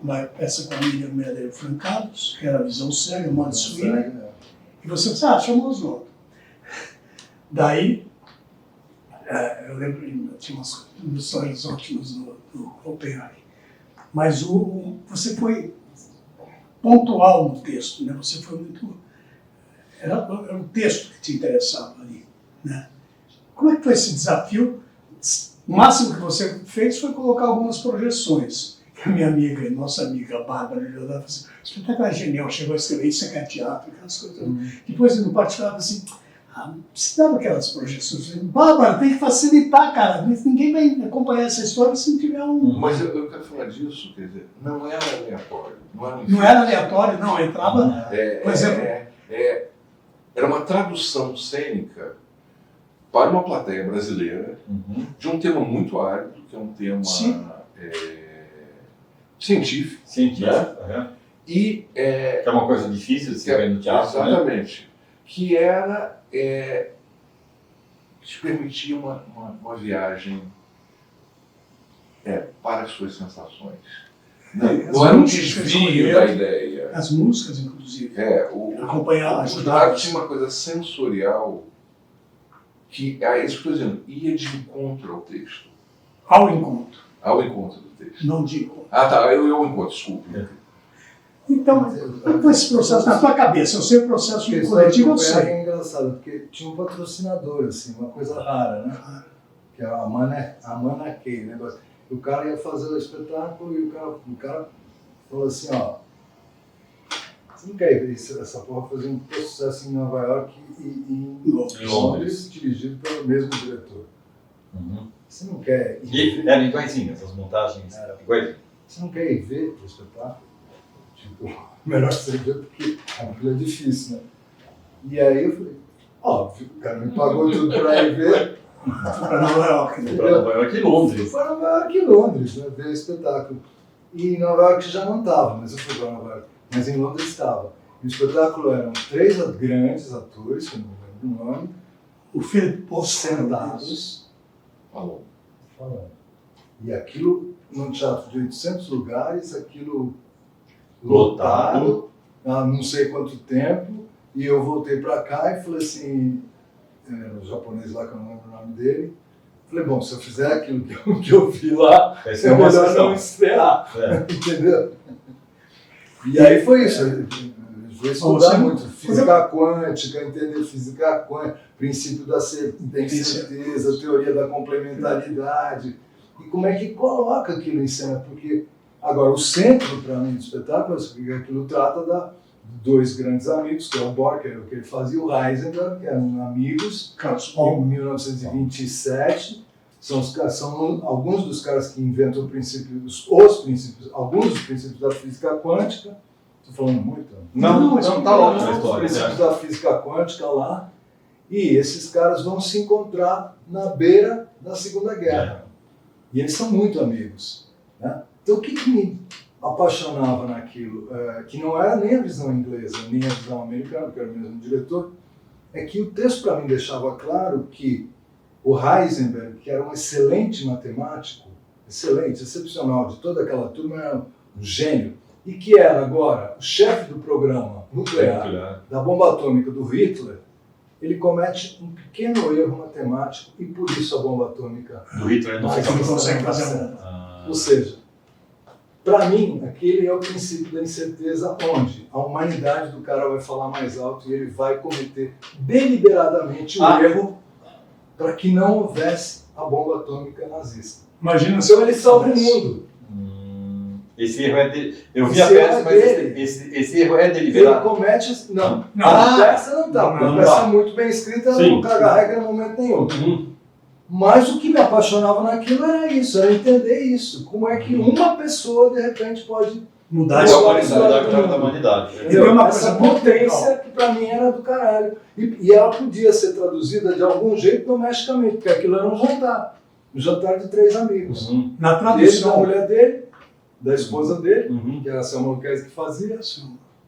uma peça com a Miriam Meller e o Frank Carlos, que era a Visão Cega, o Modo Swing, e você disse, chamou os outros. Daí, eu lembro que tinha umas histórias ótimas no Copenhague, mas você foi pontual no texto, né? Você foi muito... Era o texto que te interessava ali, né? Como é que foi esse desafio? O máximo que você fez foi colocar algumas projeções. A minha amiga, nossa amiga Bárbara Leonardo, falou assim, o espetáculo é genial, chegou a escrever isso é teatro, aquelas coisas. Depois, no particular, assim, precisava aquelas projeções. Eu falei, Bárbara, tem que facilitar, cara. Ninguém vai acompanhar essa história se não tiver um... Mas eu quero falar disso, quer dizer, não era aleatório. Não era aleatório, não. Entrava, por exemplo... Era uma tradução cênica para uma plateia brasileira de um tema muito árido, que é um tema científico. Né? E, que é uma coisa difícil de se ver no teatro. Exatamente. Né? Que era... te permitia uma viagem para as suas sensações. Não era um desvio da ideia. As músicas, inclusive. Acompanhar, ajudar. Tinha uma coisa sensorial que, é isso que eu estou dizendo, ia de encontro ao texto. Ao encontro. Ao encontro do texto. Não de encontro. Eu encontro, desculpe. Então, como foi esse processo na tua cabeça? Eu sei o processo do coletivo, eu sei. É engraçado, porque tinha um patrocinador, assim, uma coisa rara, né? Que era a Manakei, negócio. O cara ia fazer o espetáculo e o cara falou assim, ó, você não quer ver essa porra fazer um processo em Nova York e em Londres, dirigido pelo mesmo diretor. Você não quer ir ver... Era iguaizinho, essas montagens. Você não quer ir ver o espetáculo? Tipo, melhor seja porque aquilo é difícil, né? E aí eu falei, óbvio, o cara me pagou tudo pra ir ver. Para Nova York. Para Nova York e Londres. Foi Nova York e Londres, né? Ver o espetáculo. E em Nova York já não estava, mas eu fui para Nova York. Mas em Londres estava. E o espetáculo eram 3 grandes atores, que eu não lembro o nome, o Philip Post sentados, falando. E aquilo, num teatro de 800 lugares, aquilo lotado, há não sei quanto tempo, e eu voltei para cá e falei assim, o japonês lá, que eu não lembro o nome dele. Falei, bom, se eu fizer aquilo que eu vi lá, Vai é ser uma melhor exceção. não estrear. É. Entendeu? E aí foi isso. Eu vou estudar muito física quântica, entender física quântica, princípio da incerteza, teoria da complementaridade. E como é que coloca aquilo em cena? Porque, agora, o centro, para mim, do espetáculo, é aquilo trata de dois grandes amigos, que é o Bohr, que era o que ele fazia, e o Heisenberg, que eram amigos, Carlos em 1927. São alguns dos caras que inventam alguns dos princípios da física quântica. Estou falando muito? Não, tá ótimo a Os história. princípios da física quântica lá. E esses caras vão se encontrar na beira da Segunda Guerra. E eles são muito amigos. Né? Então, o que me apaixonava naquilo, que não era nem a visão inglesa, nem a visão americana, que era o mesmo diretor, é que o texto, para mim, deixava claro que o Heisenberg, que era um excelente matemático, excelente, excepcional, de toda aquela turma, era um gênio, e que era agora o chefe do programa nuclear da bomba atômica do Hitler, ele comete um pequeno erro matemático e por isso a bomba atômica Do Hitler não consegue fazer a bomba. Ou seja, para mim, aquele é o princípio da incerteza, onde a humanidade do cara vai falar mais alto e ele vai cometer deliberadamente o erro para que não houvesse a bomba atômica nazista. Imagina se Então ele salva o mundo. Esse erro é de... Eu vi Esse a peça, erro mas é dele. esse erro é Ele deliberado. comete... Não, Não. a peça não está, porque a Não peça tá. é muito bem escrita, ela Sim. não caga regra em momento nenhum. Uhum. Mas o que me apaixonava naquilo era isso, era entender isso. Como é que uma pessoa, de repente, pode mudar A a Agora, história. humanidade, a história da humanidade. entendeu? E uma Essa coisa muito potência legal. que pra mim era do caralho. E ela podia ser traduzida de algum jeito domesticamente, porque aquilo era um jantar de 3 amigos. Uhum. Na Dele, da tradução, mulher dele, da esposa dele, Uhum. que era a Selma Luquezzi que fazia,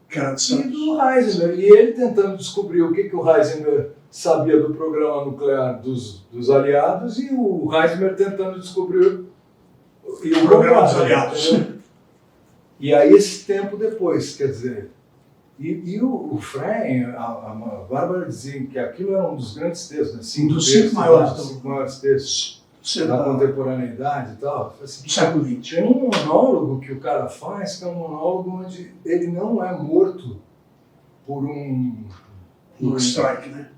que era de e Santos. do Heisenberg. E ele tentando descobrir o que o Heisenberg sabia do programa nuclear dos aliados e o Heisenberg tentando descobrir O programa dos aliados. entendeu? E aí esse tempo depois, quer dizer, e o Frem, a Bárbara dizia que aquilo era um dos grandes textos, né? Dos 5 maiores dos 5 maiores textos da contemporaneidade e tal. Eu falei assim, do século XX. tem um monólogo que o cara faz, que é um monólogo onde ele não é morto por um Strike, né?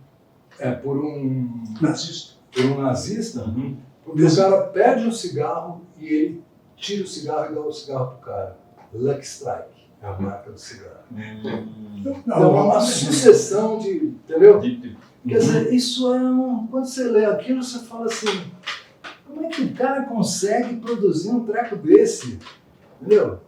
por um Nazista. nazista, Uhum. porque o cara perde um cigarro e ele tira o cigarro e dá o cigarro pro cara. Lucky Strike é a marca do cigarro. Então é uma sucessão de, entendeu? Quer dizer, isso é quando você lê aquilo, você fala assim, como é que o cara consegue produzir um treco desse? Entendeu?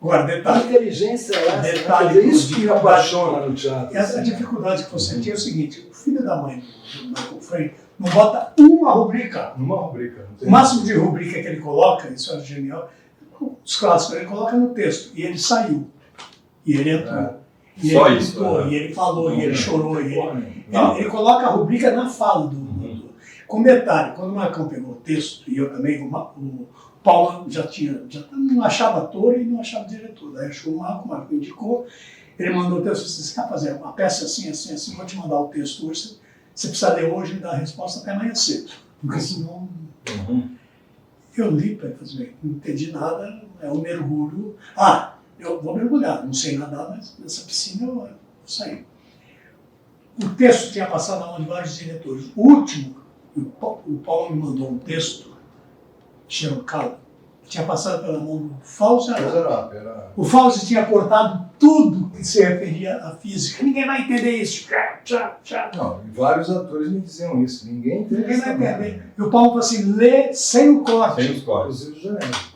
Agora, Que detalhe. inteligência é essa? Detalhe, Quer dizer, isso que me dificuldade. apaixona no teatro. Essa dificuldade que você tinha é o seguinte: o filho da mãe do Michael Frey não bota uma rubrica. Numa rubrica. Não tem O máximo de rubrica que ele coloca, isso é genial, os clássicos, ele coloca no texto. E ele saiu. E ele entrou. É. E Só ele isso, gritou, né? e ele falou, e ele chorou. E Porra, ele coloca a rubrica na fala do. Com detalhe, quando o Marcão pegou o texto, e eu também, o Paulo já não achava ator e não achava diretor. Daí achou o Marcão indicou, ele mandou o texto, você quer fazer uma peça assim, assim, assim, vou te mandar o texto hoje, você precisa ler hoje e dar a resposta até amanhã cedo. Porque senão. Uhum. Eu li para fazer, não entendi nada, é um mergulho. Eu vou mergulhar, não sei nadar, mas nessa piscina eu saí. O texto tinha passado na mão de vários diretores. O último, o Paulo me mandou um texto, Xerocado, que tinha passado pela mão do Fauzi. O Fauzi tinha cortado tudo que se referia à física. Ninguém vai entender isso. Não, e vários atores me diziam isso. Ninguém entende Ninguém isso vai também, entender. né? E o Paulo falou assim, lê sem o corte. Sem os cortes. Inclusive o Genésio.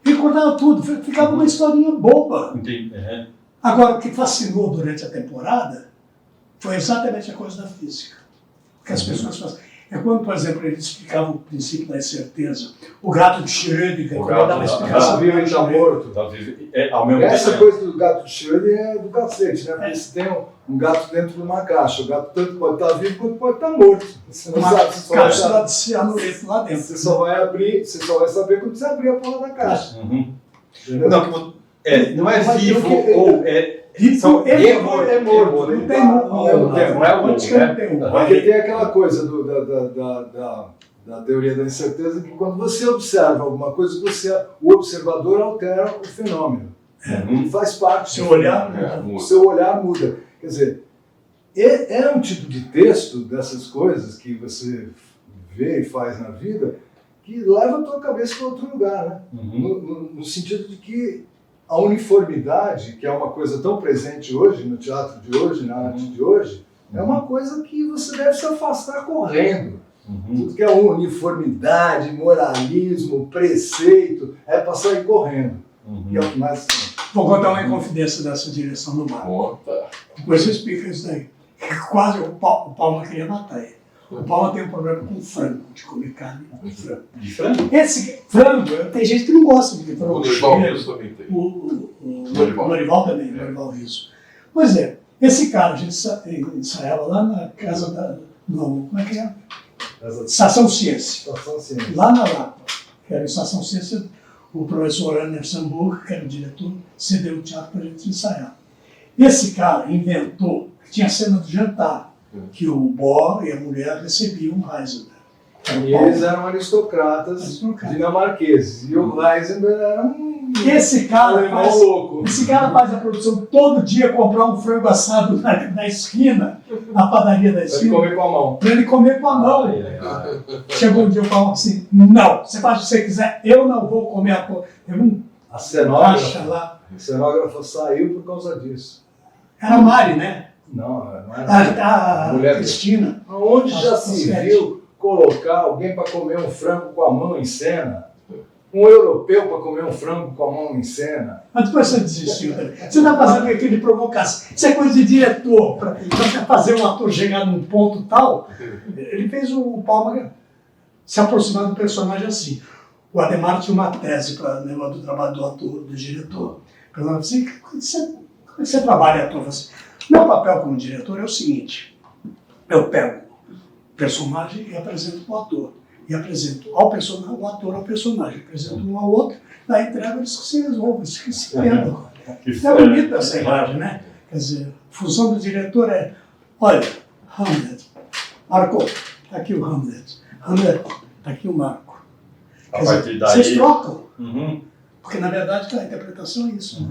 Ele cortava tudo, ficava uma historinha boba. Entendi. Uhum. Agora, o que fascinou durante a temporada foi exatamente a coisa da física. Que as pessoas fazem. É quando, por exemplo, ele explicava o princípio da incerteza. O gato de Schrödinger, quando ele dava uma explicação. Vivo e tá morto. Tá vivo. Ao mesmo Essa tempo. coisa do gato de Schrödinger é do cacete, né? Porque você tem um gato dentro de uma caixa. O gato tanto pode estar vivo quanto pode estar morto. Você não Uma sabe, você só vai cápsula saber. de cianureto lá dentro. Você só vai abrir, você só vai saber quando você abrir a porra da caixa. Uhum. Entendeu? Não é Mas vivo eu que- ou São é morto, não tem não é o né? Porque tem aquela coisa da teoria da incerteza, que quando você observa alguma coisa, o observador altera o fenômeno. Ele faz parte. Seu olhar O seu olhar muda. Quer dizer, é um tipo de texto dessas coisas que você vê e faz na vida que leva a tua cabeça para outro lugar, né? No sentido de que a uniformidade, que é uma coisa tão presente hoje, no teatro de hoje, na arte de hoje, é uma coisa que você deve se afastar correndo. Tudo que é uniformidade, moralismo, preceito, é para sair correndo. E é o que mais... Vou contar uma inconfidência dessa direção do mar. Depois você explica isso daí. Quase o Palma queria matar ele. O Palma tem um problema com frango, de comer carne com frango. De frango? Esse frango, tem gente que não gosta de frango. O Norival Riso também tem. O Norival também, o Norival Riso. Pois é, esse cara, a gente ensaiava lá na casa como é que é? Estação Ciência. Lá na Lapa, que era a Estação Ciência, o professor Anderson Burg, que era o diretor, cedeu o teatro para a gente ensaiar. Esse cara inventou, tinha cena do jantar, que o Bohr e a mulher recebiam o Heisenberg. E eles eram aristocratas dinamarqueses. E o Heisenberg era um alemão louco. Esse cara faz a produção todo dia, comprar um frango assado na esquina, na padaria da esquina. Para ele comer com a mão. Para ele comer com a mão. Chegou um dia e falou assim, não, você faz o que você quiser, eu não vou comer a porra. A cenógrafa saiu por causa disso. Era a Mari, né? Não era. A mulher Cristina. Onde já se viu colocar alguém para comer um frango com a mão em cena? Um europeu para comer um frango com a mão em cena? Mas depois você desistiu. Você está fazendo aquilo de provocação. Isso é coisa de diretor. Para fazer um ator chegar num ponto tal, ele fez o Palma se aproximar do personagem assim. O Adhemar tinha uma tese para o negócio do trabalho do ator, do diretor. Falando assim, como é que você trabalha ator? Assim, meu papel como diretor é o seguinte, eu pego o personagem e apresento para o ator. E apresento ao personagem, o ator ao personagem. Apresento um ao outro, daí entrego, eles que se resolvam, eles que se perdam. É bonita essa imagem, né? Quer dizer, a função do diretor é, olha, Hamlet, Marco, está aqui o Hamlet. Hamlet, está aqui o Marco. Quer dizer, vocês trocam. Porque, na verdade, a interpretação é isso.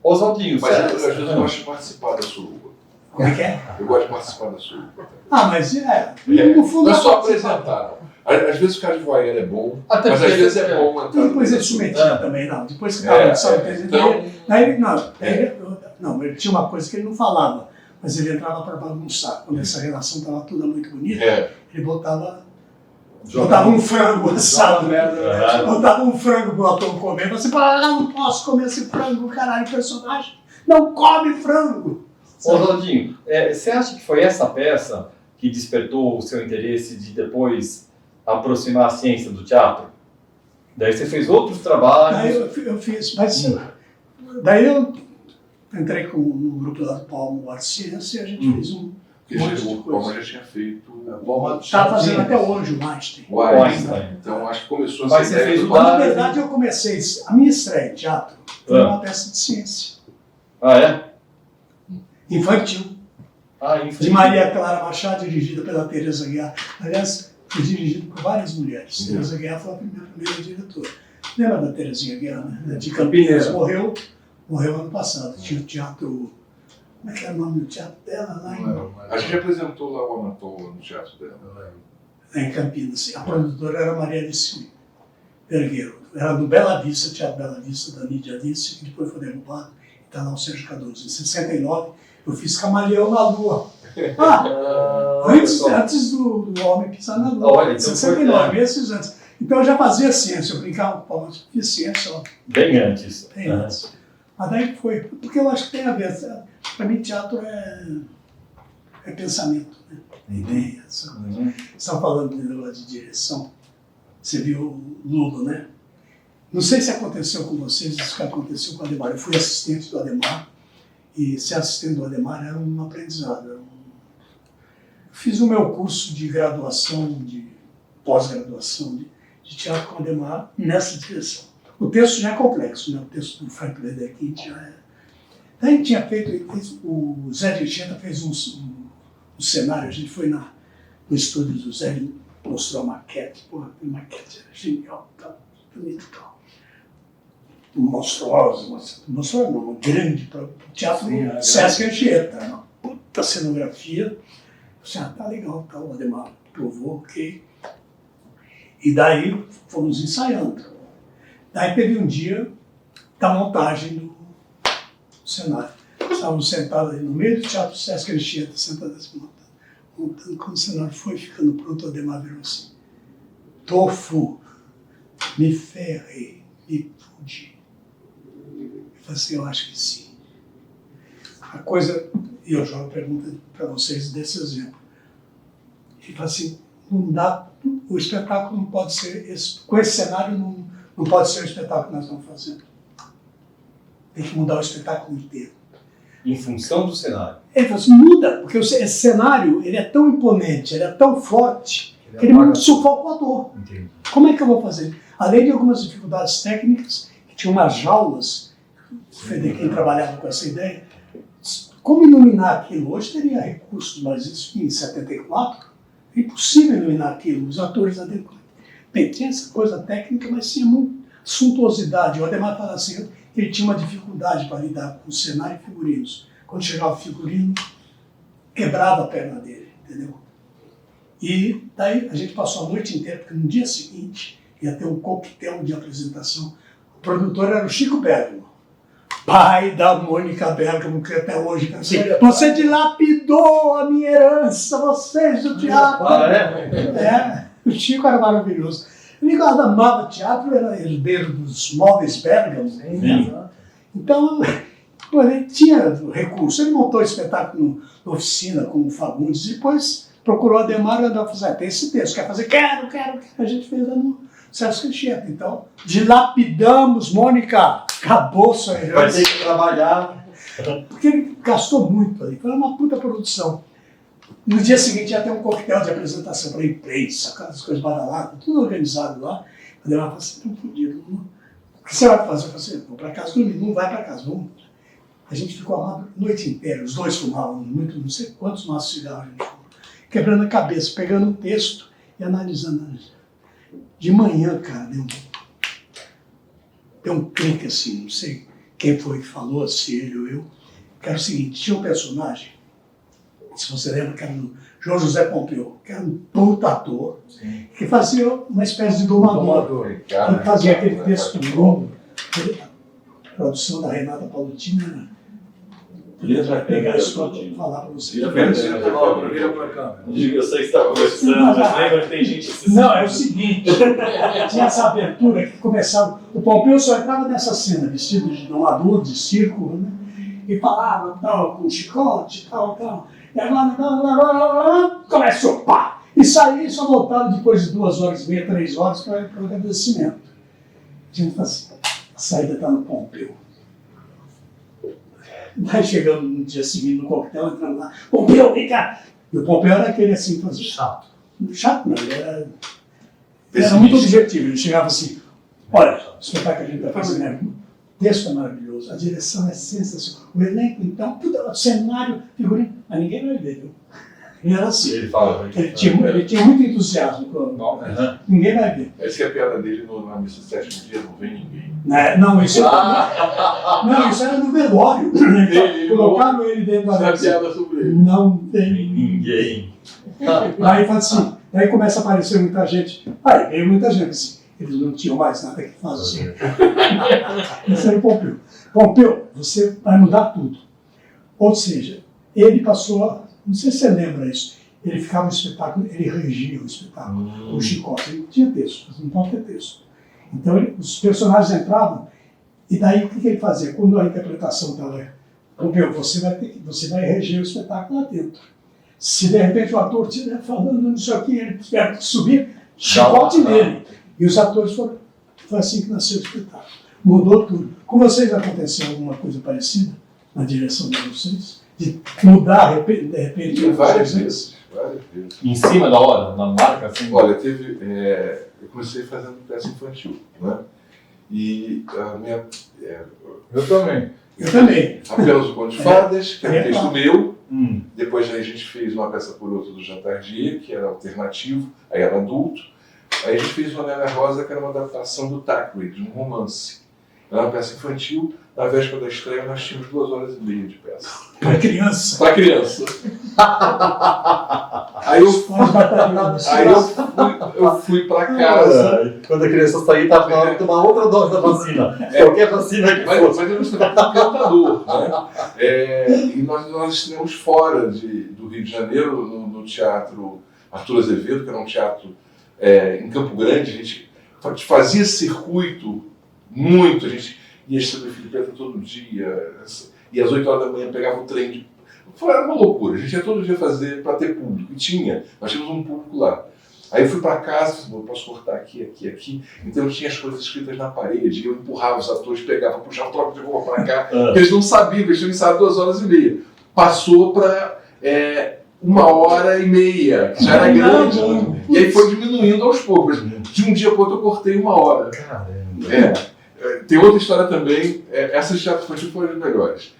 Oswaldinho, mas às vezes eu gosto de participar da suruba. Como é que é? Eu gosto de participar da suruba. Mas no fundo... Não é só apresentar, não. Às vezes o cara de voyeur é bom, mas às vezes é bom entrar. Depois ele se metia também, não. Depois que estava não, ele tinha uma coisa que ele não falava, mas ele entrava para bagunçar. Quando essa relação estava toda muito bonita, ele botava um frango assado, botava um frango pro ator comer, você fala, não posso comer esse frango, caralho, o personagem não come frango. Oswaldinho, você acha que foi essa peça que despertou o seu interesse de depois aproximar a ciência do teatro? Daí você fez outros trabalhos? Daí eu fiz, mas daí eu entrei no grupo lá do Palma, o Arte Ciência, e a gente fez um monte de O Palma já tinha feito. Estava fazendo até hoje o Einstein. O Einstein. Então acho que começou a ser. Na verdade, eu comecei, a minha estreia em teatro foi uma peça de ciência. Infantil. Infantil. De Maria Clara Machado, dirigida pela Teresa Guiar. Aliás, foi dirigido por várias mulheres. Teresa Guiar foi a primeira diretora. Lembra da Terezinha Guiar, né? De Campinas. Morreu ano passado. Tinha o teatro... Como é que era o nome do teatro dela? A gente apresentou lá o Anatola no teatro dela. Lá em Campinas. A produtora era Maria Alice Pergueiro. Era do Bela Vista, Teatro Bela Vista, da Lídia Alice, que depois foi derrubado. Está lá o Sérgio Cardoso. Em 69, eu fiz Camaleão na Lua. Antes do homem pisar na Lua. Em 69, meses antes. Então eu já fazia ciência, eu brincava com o Palma, fiz ciência. Bem antes. Bem antes. Mas daí foi, porque eu acho que tem a ver. Para mim, teatro é pensamento, né? É ideia. Você estava falando de negócio de direção. Você viu o Lula, né? Não sei se aconteceu com vocês, isso que aconteceu com o Adhemar. Eu fui assistente do Adhemar, e ser assistente do Adhemar era um aprendizado. Fiz o meu curso de graduação, de pós-graduação de teatro com o Adhemar nessa direção. O texto já é complexo, né? O texto do Frank Lederkind já é... Daí tinha feito, o Zé de Anchieta fez um cenário, a gente foi no estúdio do Zé, ele mostrou a maquete, porra, a maquete era genial, tá bonito, tal. Monstruosa, não, grande, para o teatro Sesc Anchieta, uma puta cenografia. Assim, tá legal, tá, o Ademar provou, ok. E daí fomos ensaiando. Daí teve um dia da montagem do cenário. Estávamos sentados ali no meio do teatro Sesc Anchieta, sentados assim, montando. Quando o cenário foi ficando pronto, o Ademar virou assim: Tofu, me ferrei, me fudi. Eu falei assim, eu acho que sim. A coisa, e eu jogo a pergunta para vocês desse exemplo. Ele fala assim, não dá, o espetáculo não pode ser, com esse cenário não pode ser o espetáculo que nós estamos fazendo. Tem que mudar o espetáculo inteiro. Em função do cenário. Ele falou assim, muda, porque esse cenário ele é tão imponente, ele é tão forte, que ele sufoca o ator. Entendi. Como é que eu vou fazer? Além de algumas dificuldades técnicas, que tinha umas jaulas, quem trabalhava com essa ideia, como iluminar aquilo? Hoje teria recursos, mas isso em 74, é impossível iluminar aquilo, os atores adequados. Bem, tinha essa coisa técnica, mas tinha muita suntuosidade. O Ademar fala assim, que ele tinha uma dificuldade para lidar com o cenário e figurinos. Quando chegava o figurino, quebrava a perna dele, entendeu? E daí a gente passou a noite inteira, porque no dia seguinte ia ter um coquetel de apresentação. O produtor era o Chico Bergamo, pai da Mônica Bergamo, que até hoje assim, você dilapidou a minha herança, vocês do teatro. O Chico era maravilhoso. O Nicolau amava teatro, era herdeiro dos móveis Bergamo. Então, ele tinha recurso. Ele montou o espetáculo na oficina com o Fagundes e depois procurou a Ademar e a falou assim, tem esse texto, quer fazer? Quero. A gente fez lá no Sesc Anchieta. Então, dilapidamos, Mônica, acabou sua herança. Vai ter que trabalhar. Porque ele gastou muito ali, foi uma puta produção. No dia seguinte ia ter um coquetel de apresentação para a imprensa, aquelas coisas badaladas, tudo organizado lá. A Ademar falou assim, tão fodido, o que você vai fazer? Eu falei assim, vou para casa dormir, não vai para casa, vamos. A gente ficou lá a noite inteira, os dois fumavam muito, não sei quantos maços de cigarro a gente fumou, quebrando a cabeça, pegando o texto e analisando. De manhã, cara, deu um clique assim, não sei quem foi que falou, se ele ou eu, que era o seguinte, tinha um personagem, se você lembra, que era o João José Pompeu, que era um puta ator, que fazia uma espécie de domador. Que fazia aquele texto longo. A produção da Renata Paulutina podia pegar isso para falar para você. Eu sei que você está conversando, mas lembra que tem gente assistindo. Não, é o seguinte, tinha essa abertura que começava, o Pompeu só entrava nessa cena, vestido de domador, de circo, né? E falava tal, com chicote, tal. E agora, começou, pá! E saía e só voltava depois de 2h30, 3 horas para o agradecimento. A gente fala assim, a saída está no Pompeu. Daí chegamos no dia seguinte no coquetel, entrando lá, Pompeu, vem cá! E o Pompeu era aquele assim, fazia chato. Chato não, ele era muito objetivo. Ele chegava assim, olha, o espetáculo que a gente está fazendo é o texto é maravilhoso, a direção é sensacional, o elenco então, tudo, o cenário, figurino, mas ninguém vai ver, viu? E era assim. Ele tinha muito entusiasmo. Ninguém vai ver. Essa é a piada dele na missa 7º dia, não vem ninguém. Não, isso era no velório. Colocaram ele dentro da mesa. Piada sobre ele. Não tem Ninguém. Aí fala assim, aí começa a aparecer muita gente. Aí veio muita gente assim. Eles não tinham mais nada que fazer. Esse era o Pompeu. Pompeu, você vai mudar tudo. Ou seja, ele passou a... Não sei se você lembra isso. Ele ficava no espetáculo, ele regia o espetáculo. O chicote, ele não tinha texto, não pode ter texto. Então os personagens entravam, e daí o que ele fazia? Quando a interpretação estava, Pompeu, você vai reger o espetáculo lá dentro. Se de repente o ator estiver falando, não sei o que, ele tiver que subir, chicote nele. E os atores foram. Foi assim que nasceu o espetáculo. Mudou tudo. Com vocês aconteceu alguma coisa parecida na direção de vocês? De mudar, de repente, várias vezes. Em cima da hora, na marca, assim? Olha, eu comecei fazendo peça infantil, né? E a minha... Eu também. Eu também. Apenas o Conto de Fadas, que é um texto meu. Hum. Depois aí a gente fez Uma Peça por Outra do Jean Tardieu, que era alternativo, aí era adulto. Aí a gente fez Uma Nélia Rosa, que era uma adaptação do Thackeray, de um romance. Era uma peça infantil. Na véspera da estreia nós tínhamos 2h30 de peça. Para criança. Para criança. Aí eu fui para casa. Quando a criança sair, tá na hora de tomar outra dose da vacina. Qualquer vacina que Mas fosse. eu estava encantador. Né? E nós estreamos fora do Rio de Janeiro, no Teatro Arthur Azevedo, que era um teatro em Campo Grande. A gente fazia circuito muito. A gente ia sobre Filho Preta todo dia. E às 8h da manhã pegava o trem. Era uma loucura. A gente ia todo dia fazer para ter público. E tinha. Nós tínhamos um público lá. Aí eu fui para casa, eu posso cortar aqui, aqui, aqui. Então eu tinha as coisas escritas na parede, eu empurrava os atores, pegava, puxava, troca de roupa para cá, porque eles não sabiam, eles tinham ensaiado 2h30. Passou para 1h30, que já era grande. E aí foi diminuindo aos poucos. De um dia para outro eu cortei 1 hora. Caramba. Tem outra história também, essa de teatro infantil foi uma das melhores.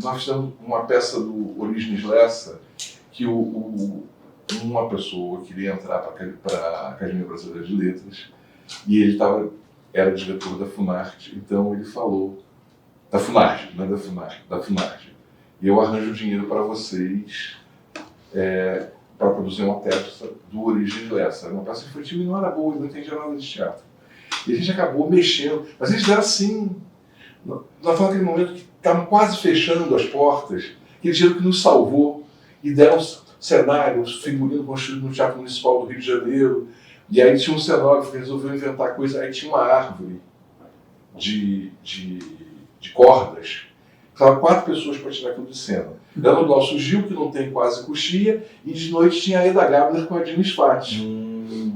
Nós fizemos uma peça do Orígenes Lessa, que uma pessoa queria entrar para a Academia Brasileira de Letras e ele era diretor da Funarte, então ele falou, da Funarte, não é da Funarte, e eu arranjo dinheiro para vocês para produzir uma peça do Orígenes Lessa. Era uma peça infantil e não era boa, não entendia nada de teatro. E a gente acabou mexendo, mas eles deram assim, nós estávamos naquele momento que estavam quase fechando as portas, que eles dinheiro que nos salvou e deram cenários, figurino construído no Teatro Municipal do Rio de Janeiro, e aí tinha um cenógrafo que resolveu inventar coisa, aí tinha uma árvore de cordas, estavam 4 pessoas para tirar aquilo de cena. Era o Glaucio Gil, que não tem quase coxia, e de noite tinha a Eda Gabler com a Dina Sfati.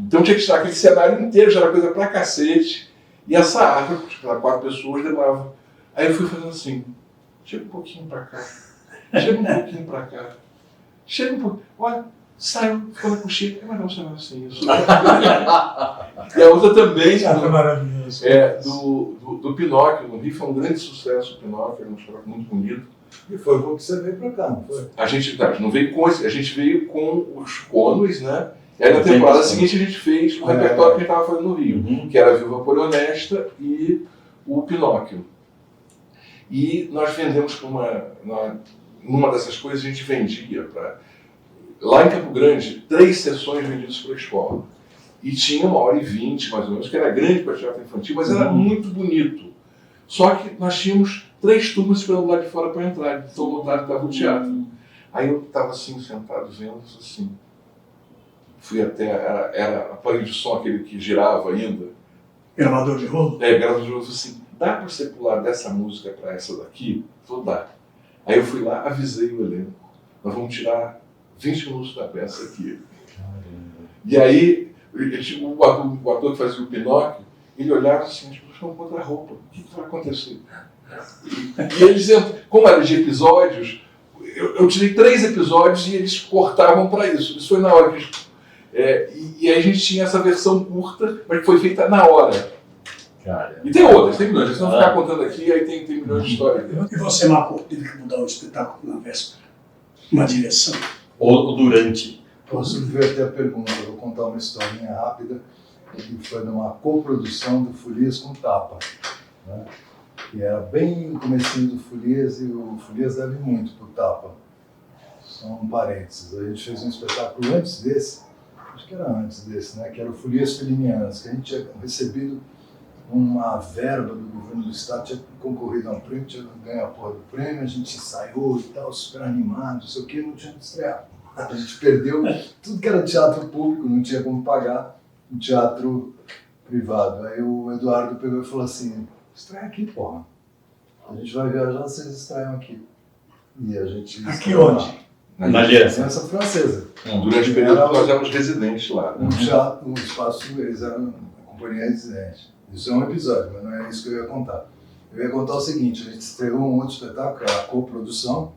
Então tinha que tirar aquele cenário inteiro, já era coisa pra cacete, e essa árvore, para 4 pessoas, demorava. Aí eu fui fazendo assim, chega um pouquinho para cá, chega um pouquinho para cá. Chega um pouco, olha, saiu, ficou na coxinha, mas não saiu assim isso. E a outra também, Maravilhoso. do Pinóquio, no Rio, foi um grande sucesso o Pinóquio, era um espetáculo muito bonito. E foi bom que você veio para cá, não foi? A gente não veio com a gente veio com os cônoes, né? E aí na temporada seguinte a gente fez o repertório que a gente estava fazendo no Rio, que era a Viúva Por Honesta e o Pinóquio. E nós vendemos numa dessas coisas a gente vendia lá em Campo Grande 3 sessões vendidas para a escola. E tinha 1h20 mais ou menos, que era grande para teatro infantil, mas era muito bonito. Só que nós tínhamos 3 turmas esperando lá de fora para entrar, de tão lotado estava o teatro. Aí eu estava assim, sentado vendo isso assim. Fui até, era aparelho de som aquele que girava ainda. Gravador de rolo? Gravador de rolo, assim, dá para você pular dessa música para essa daqui? Vou dar. Aí eu fui lá, avisei o elenco. Nós vamos tirar 20 minutos da peça aqui. E aí, o ator que fazia o Pinóquio, ele olhava assim, as pessoas vão botar roupa, o que vai acontecer? E eles, como era de episódios, eu tirei 3 episódios e eles cortavam para isso. Isso foi na hora que eles... e aí a gente tinha essa versão curta, mas que foi feita na hora. Cara. E tem outras, tem milhões. Se não ficar contando aqui, aí tem milhões de histórias. E você, Marco, teve que mudar o espetáculo na véspera? Uma direção? Ou durante? Posso inverter a pergunta, eu vou contar uma historinha rápida, que foi numa coprodução do Folias com Tapa, né? Que era bem no comecinho do Folias, e o Folias deve muito pro Tapa. Só um parênteses, a gente fez um espetáculo antes desse, acho que era antes desse, né? Que era o Folias Felinianas, que a gente tinha recebido uma verba do governo do estado, tinha concorrido a um prêmio, tinha ganho a porra do prêmio, a gente ensaiou e tal, super animado, não sei o que, não tinha que estrear. A gente perdeu tudo que era teatro público, não tinha como pagar um teatro privado. Aí o Eduardo pegou e falou assim, estreia aqui, porra. A gente vai viajar, vocês estreiam aqui. E a gente... Aqui onde? Na Aliança. Aliança Francesa. Durante o período nós éramos residentes lá. Um teatro, um espaço, eles eram a companhia residente. Isso é um episódio, mas não é isso que eu ia contar. Eu ia contar o seguinte, a gente estreou um outro espetáculo, a coprodução,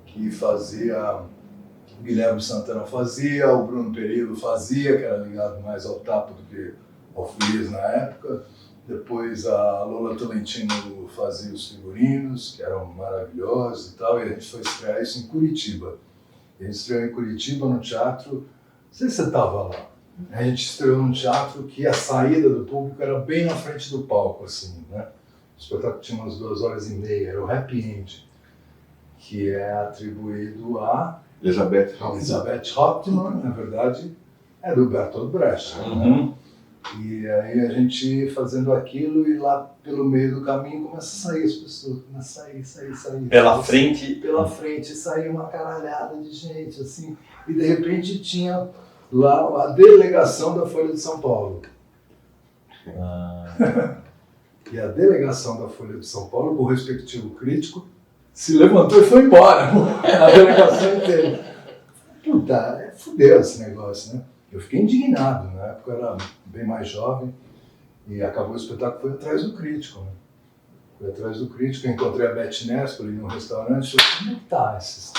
que fazia, o Guilherme Santana fazia, o Bruno Perillo fazia, que era ligado mais ao Tapa do que ao Folias na época, Depois a Lola Tolentino fazia os figurinos, que eram maravilhosos e tal, e a gente foi estrear isso em Curitiba. A gente estreou em Curitiba no teatro, não sei se você estava lá. A gente estreou num teatro que a saída do público era bem na frente do palco, assim, né? O espetáculo tinha umas 2h30, era o Happy End, que é atribuído a Elizabeth Hauptmann, na verdade, é do Bertolt Brecht. Uhum. E aí a gente fazendo aquilo e lá pelo meio do caminho começa a sair as pessoas, começa a sair. Pela frente. Pela frente saiu uma caralhada de gente, assim, e de repente tinha lá a delegação da Folha de São Paulo. E a delegação da Folha de São Paulo, com o respectivo crítico, se levantou e foi embora. A delegação inteira. Puta, fudeu esse negócio, né? Eu fiquei indignado, na época eu era bem mais jovem, e acabou o espetáculo, foi atrás do crítico, né? Fui atrás do crítico, encontrei a Beth Nespoli num restaurante, eu falei, como é que tá esses?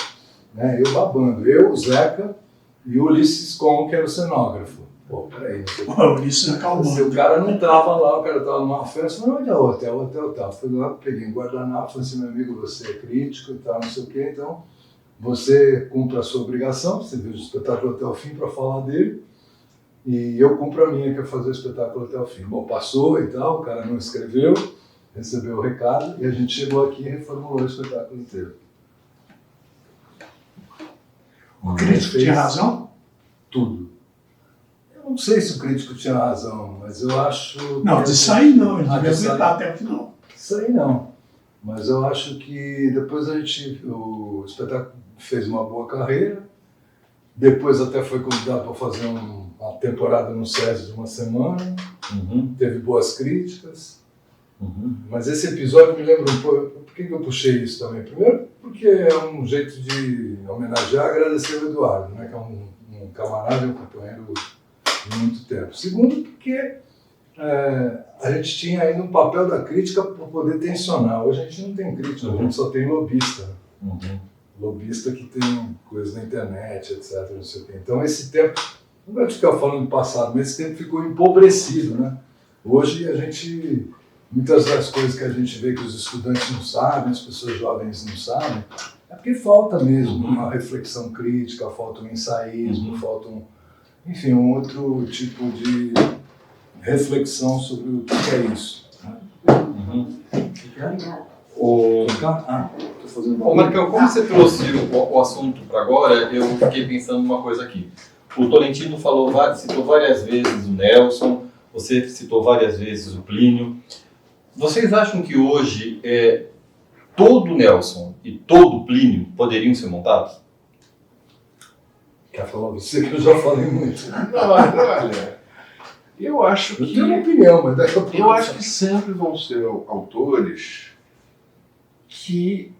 Né? Eu babando, eu, o Zeca e o Ulisses Com, que era o cenógrafo. Pô, peraí, O Ulisses acalmou. o cara não tava lá, o cara tava numa festa, mas onde é o hotel tal. Fui lá, peguei um guardanapo, falei assim, meu amigo, você é crítico e tal, não sei o quê, então você cumpre a sua obrigação, você viu o espetáculo até o fim para falar dele, e eu cumpro a minha, que é fazer o espetáculo até o fim. Bom, passou e tal, o cara não escreveu, recebeu o recado, e a gente chegou aqui e reformulou o espetáculo inteiro. O crítico tinha razão? Tudo. Eu não sei se o crítico tinha razão, mas eu acho... Não, de sair não, ele Ah, devia de sair. aguentar até o final. Isso aí não. Mas eu acho que depois o espetáculo fez uma boa carreira. Depois até foi convidado para fazer uma temporada no SESI de uma semana. Uhum. Teve boas críticas. Uhum. Mas esse episódio me lembra um pouco... Por que eu puxei isso também? Primeiro, porque é um jeito de homenagear e agradecer o Eduardo, né? Que é um camarada e um companheiro de muito tempo. Segundo, porque a gente tinha ainda um papel da crítica para poder tensionar. Hoje a gente não tem crítica, a gente só tem lobista. Uhum. Lobista que tem coisa na internet, etc. Não sei o quê. Então esse tempo, não vai ficar falando do passado, mas esse tempo ficou empobrecido, né? Hoje a gente, muitas das coisas que a gente vê que os estudantes não sabem, as pessoas jovens não sabem, é porque falta mesmo uma reflexão crítica, falta um ensaísmo, falta enfim, um outro tipo de reflexão sobre o que é isso. Uhum. Tô fazendo Ô, Marcão, como você trouxe o assunto para agora, eu fiquei pensando numa coisa aqui. O Tolentino citou várias vezes o Nelson, você citou várias vezes o Plínio. Vocês acham que hoje todo o Nelson e todo o Plínio poderiam ser montados? Quer falar você que eu já falei muito? Não, olha, eu acho Eu que... tenho uma opinião, mas daqui a pouco... Eu acho que sempre vão ser autores que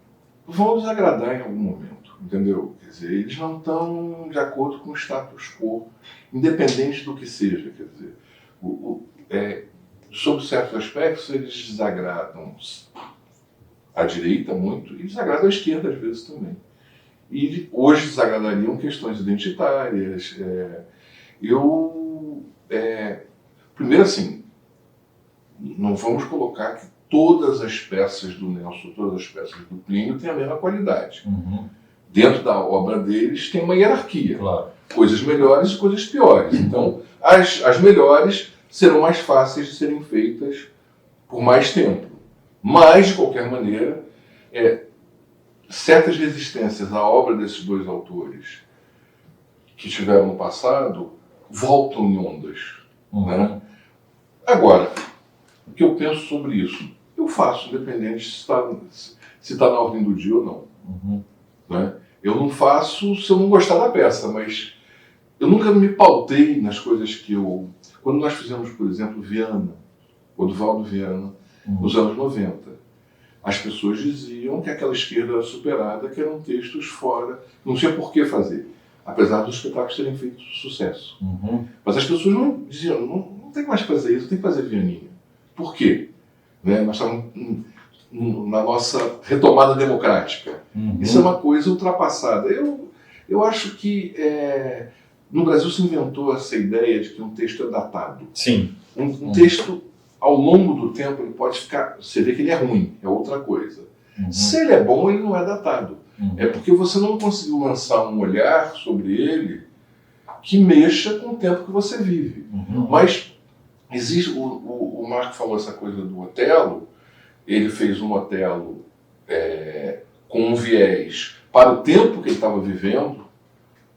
vão desagradar em algum momento, entendeu? Quer dizer, eles não estão de acordo com o status quo, independente do que seja, quer dizer. Sob certos aspectos, eles desagradam a direita muito e desagradam a esquerda às vezes também. E hoje desagradariam questões identitárias. Primeiro assim, não vamos colocar que todas as peças do Nelson, todas as peças do Plínio têm a mesma qualidade. Uhum. Dentro da obra deles tem uma hierarquia. Claro. Coisas melhores e coisas piores. Então, as melhores serão mais fáceis de serem feitas por mais tempo. Mas, de qualquer maneira, certas resistências à obra desses dois autores que tiveram no passado voltam em ondas. Uhum. Né? Agora, o que eu penso sobre isso? Eu faço, independente se está na ordem do dia ou não. Uhum. Né? Eu não faço se eu não gostar da peça, mas eu nunca me pautei nas coisas que eu... Quando nós fizemos, por exemplo, Viana, Oduvaldo Viana, nos anos 90, as pessoas diziam que aquela esquerda era superada, que eram textos fora, não tinha por que fazer, apesar dos espetáculos terem feito sucesso. Uhum. Mas as pessoas não diziam, não tem mais que fazer isso, tem que fazer Vianinha. Por quê? Né? Nós estamos na nossa retomada democrática. Uhum. Isso é uma coisa ultrapassada. Eu acho que no Brasil se inventou essa ideia de que um texto é datado. Sim. Um texto, ao longo do tempo, ele pode ficar... Você vê que ele é ruim, é outra coisa. Uhum. Se ele é bom, ele não é datado. Uhum. É porque você não conseguiu lançar um olhar sobre ele que mexa com o tempo que você vive. Uhum. Mas existe... O Marco falou essa coisa do Otelo. Ele fez um Otelo com um viés para o tempo que ele estava vivendo,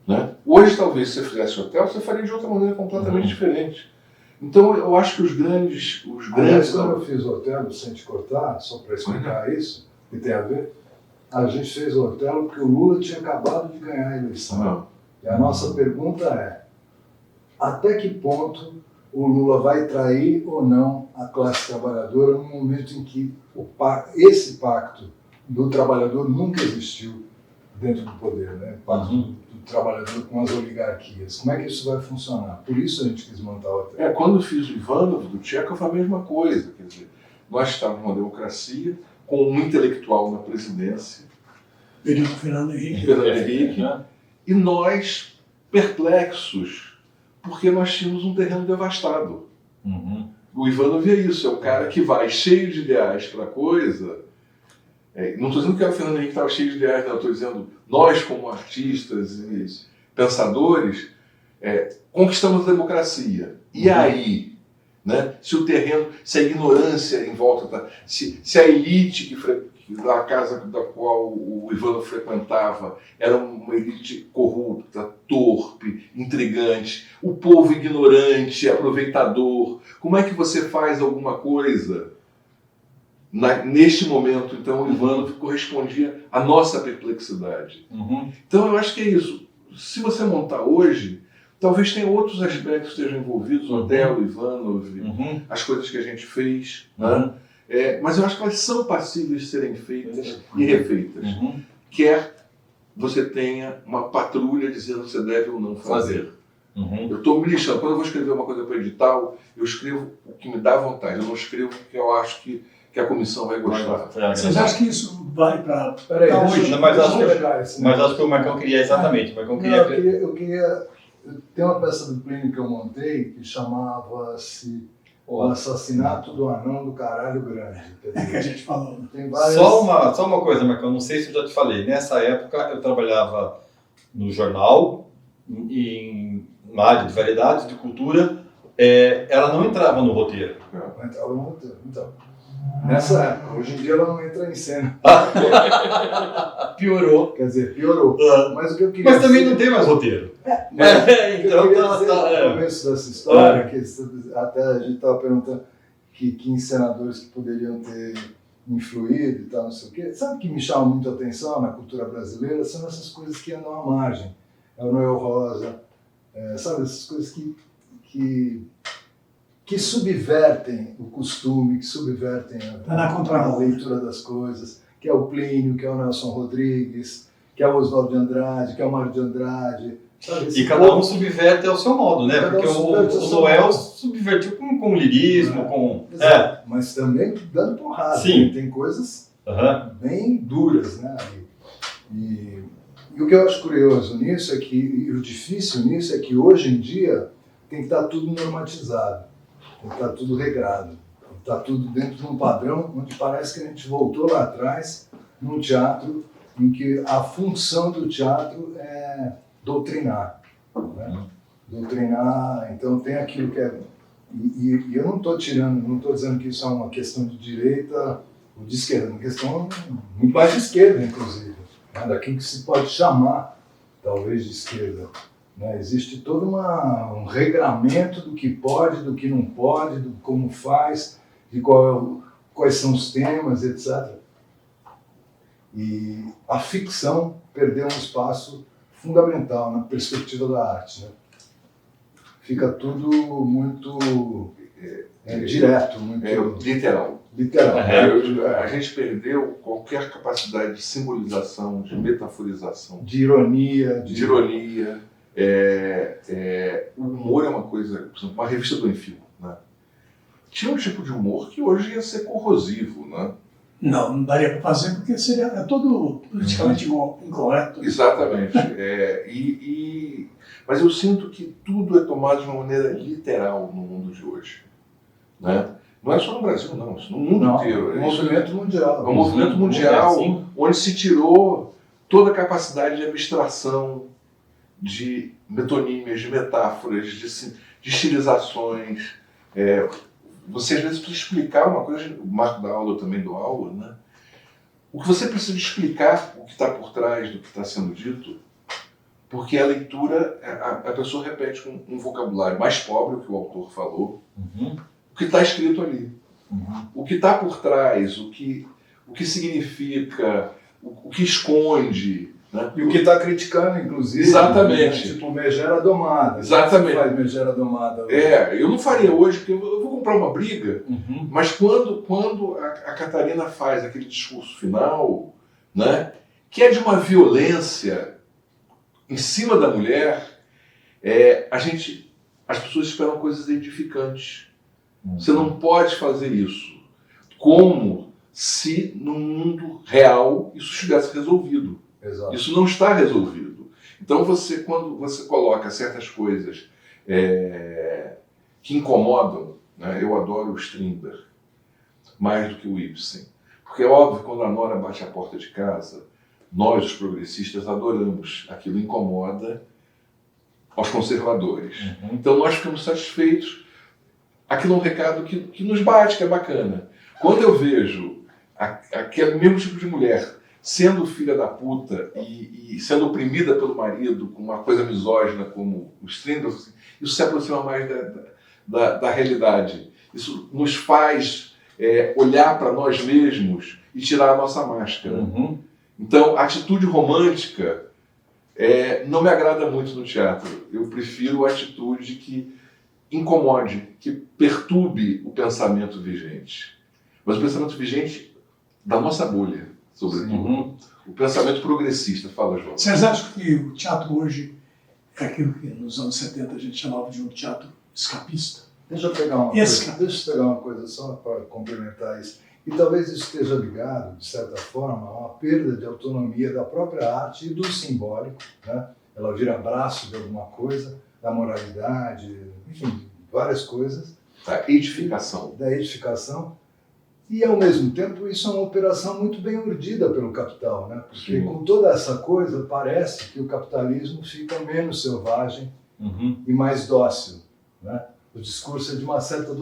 né? Hoje, talvez, se você fizesse Otelo, você faria de outra maneira completamente diferente. Então, eu acho que os grandes... Aliás, quando eu fiz o Otelo, sem te cortar, só para explicar isso, que tem a ver, a gente fez o Otelo porque o Lula tinha acabado de ganhar a eleição. Não. E a nossa pergunta é, até que ponto o Lula vai trair ou não a classe trabalhadora no momento em que esse pacto do trabalhador nunca existiu dentro do poder, né? O pacto do trabalhador com as oligarquias. Como é que isso vai funcionar? Por isso a gente quis montar o Otelo. Quando eu fiz o Ivanov do Tchekhov, foi a mesma coisa. Quer dizer, nós estávamos numa democracia com um intelectual na presidência, Período Fernando Henrique. Fernando Henrique, e nós perplexos, porque nós tínhamos um terreno devastado. Uhum. O Ivanov é isso, é o cara que vai cheio de ideais para a coisa. Não estou dizendo que era o Fernando Henrique estava cheio de ideais, não. Estou dizendo nós, como artistas e pensadores, conquistamos a democracia. E aí, né, se o terreno, se a ignorância em volta, se a elite da casa da qual o Ivanov frequentava era uma elite corrupta, torpe, intrigante, o povo ignorante, aproveitador, como é que você faz alguma coisa neste momento? Então o Ivanov correspondia à nossa perplexidade. Uhum. Então eu acho que é isso. Se você montar hoje, talvez tenha outros aspectos que estejam envolvidos, Otelo, Ivanov, as coisas que a gente fez, né? Mas eu acho que elas são passíveis de serem feitas e refeitas. Quer você tenha uma patrulha dizendo que você deve ou não fazer. Eu estou me lixando. Quando eu vou escrever uma coisa para edital, eu escrevo o que me dá vontade. Eu não escrevo o que eu acho que a comissão vai gostar. Vocês acham que isso vai para... Peraí, hoje, mas acho que o Marcão Marcão queria exatamente. Eu tenho uma peça do Plínio que eu montei que chamava-se O Assassinato do Anão do Caralho Grande. que a gente falou. Tem várias... Só uma coisa, Marcão, não sei se eu já te falei. Nessa época eu trabalhava no jornal, na área de variedades, de cultura. Ela não entrava no roteiro. Não entrava no roteiro. Então, nessa época, hoje em dia ela não entra em cena. Piorou. Quer dizer, piorou. Mas o que eu queria Mas também dizer... não tem mais roteiro. Então, Então no começo dessa história, que até a gente estava perguntando que encenadores que poderiam ter influído e tal, não sei o quê. Sabe o que me chama muito a atenção na cultura brasileira? São essas coisas que andam à margem. É o Noel Rosa, sabe, essas coisas que subvertem o costume, que subvertem a leitura das coisas, que é o Plínio, que é o Nelson Rodrigues, que é o Oswaldo de Andrade, que é o Mário de Andrade. Sabe, e cada um subverte ao seu modo, né? Porque o Noel subvertiu com lirismo, com... Mas também dando porrada. Sim. Tem coisas bem duras, né? E o que eu acho curioso nisso é que, e o difícil nisso é que hoje em dia tem que estar tudo normatizado, tem que estar tudo regrado, tem que estar tudo dentro de um padrão onde parece que a gente voltou lá atrás num teatro em que a função do teatro é doutrinar, né? Doutrinar, então tem aquilo que é... E eu não estou dizendo que isso é uma questão de direita ou de esquerda, é uma questão muito mais de esquerda, inclusive, né? Daquilo que se pode chamar, talvez, de esquerda. Né? Existe todo um regramento do que pode, do que não pode, do como faz, de quais são os temas, etc. E a ficção perdeu um espaço fundamental na perspectiva da arte, né? Fica tudo muito direto, muito literal. A gente perdeu qualquer capacidade de simbolização, de metaforização, de ironia. O humor é uma coisa, por exemplo, uma revista do Enfio, né? Tinha um tipo de humor que hoje ia ser corrosivo, né? Não daria para fazer porque seria todo politicamente incorreto. Exatamente. Mas eu sinto que tudo é tomado de uma maneira literal no mundo de hoje, né? Não é só no Brasil, não, isso no mundo Não, inteiro. é um movimento mundial. É um movimento mundial sim. onde se tirou toda a capacidade de abstração, de metonímias, de metáforas, de estilizações. Você às vezes precisa explicar uma coisa, o Marco dá aula, eu também dou aula, né? O que você precisa explicar, o que está por trás do que está sendo dito, porque a leitura, a pessoa repete com um vocabulário mais pobre, o que o autor falou, o que está escrito ali. O que está por trás, o que significa, o que esconde. Né? E o que está criticando, inclusive. Exatamente. Né? Tipo, megera domada. Exatamente. Você faz megera domada. Eu não faria hoje, porque eu vou comprar uma briga, mas quando a Catarina faz aquele discurso final, né, que é de uma violência em cima da mulher, as pessoas esperam coisas edificantes. Você não pode fazer isso como se no mundo real isso estivesse resolvido. Exato. Isso não está resolvido. Então, quando você coloca certas coisas que incomodam, né? Eu adoro o Strindberg mais do que o Ibsen, porque é óbvio que quando a nora bate a porta de casa, nós, os progressistas, adoramos. Aquilo incomoda aos conservadores. Então, nós ficamos satisfeitos. Aquilo é um recado que nos bate, que é bacana. Quando eu vejo aquele mesmo tipo de mulher sendo filha da puta e sendo oprimida pelo marido com uma coisa misógina como o Strindberg, isso se aproxima mais da realidade. Isso nos faz olhar para nós mesmos e tirar a nossa máscara. Então, a atitude romântica não me agrada muito no teatro. Eu prefiro a atitude que incomode, que perturbe o pensamento vigente. Mas o pensamento vigente da nossa bolha, sobretudo. O pensamento progressista. Fala, João. Vocês acham que o teatro hoje é aquilo que nos anos 70 a gente chamava de um teatro escapista? Deixa eu pegar uma coisa só para complementar isso. E talvez isso esteja ligado, de certa forma, a uma perda de autonomia da própria arte e do simbólico. Né? Ela vira braço de alguma coisa, da moralidade, enfim, várias coisas. Da edificação. E, ao mesmo tempo, isso é uma operação muito bem urdida pelo capital, né? Porque com toda essa coisa, parece que o capitalismo fica menos selvagem e mais dócil. Né? O discurso é de uma certa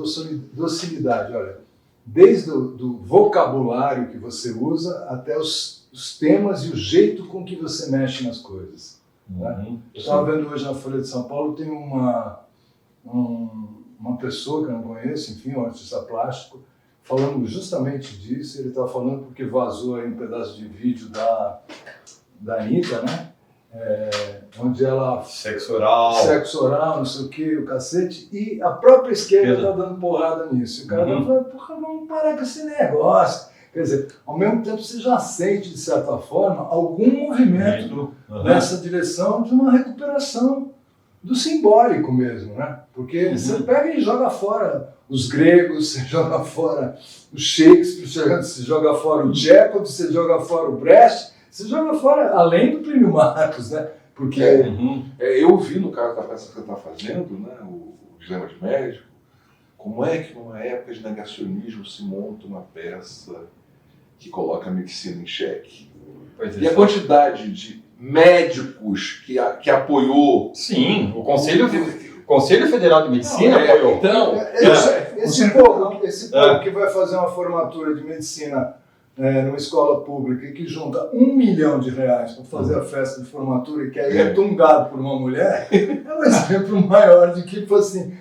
docilidade. Olha, desde do vocabulário que você usa até os temas e o jeito com que você mexe nas coisas. Né? Eu estava vendo hoje na Folha de São Paulo, tem uma pessoa que eu não conheço, enfim, um artista plástico, falando justamente disso. Ele está falando porque vazou aí um pedaço de vídeo da Anitta, né? Onde ela... Sexo oral, não sei o que, o cacete, e a própria esquerda está dando porrada nisso. E o cara está falando, porra, vamos parar com esse negócio. Quer dizer, ao mesmo tempo você já sente, de certa forma, algum movimento nessa direção de uma recuperação do simbólico mesmo, né? Porque você pega e joga fora os gregos, você joga fora o Shakespeare, você joga fora o Chekhov, você joga fora o Brecht, você joga fora, além do Plínio Marcos, né? Porque... eu vi no caso da peça que você está fazendo, né, o Dilema de Médico, como é que numa época de negacionismo se monta uma peça que coloca a medicina em xeque. E a quantidade de médicos que apoiou... Sim, o Conselho Federal de Medicina apoiou. Então, esse povo que vai fazer uma formatura de medicina numa escola pública e que junta R$1 milhão para fazer a festa de formatura e que aí é tungado por uma mulher, é um exemplo maior de que, tipo assim,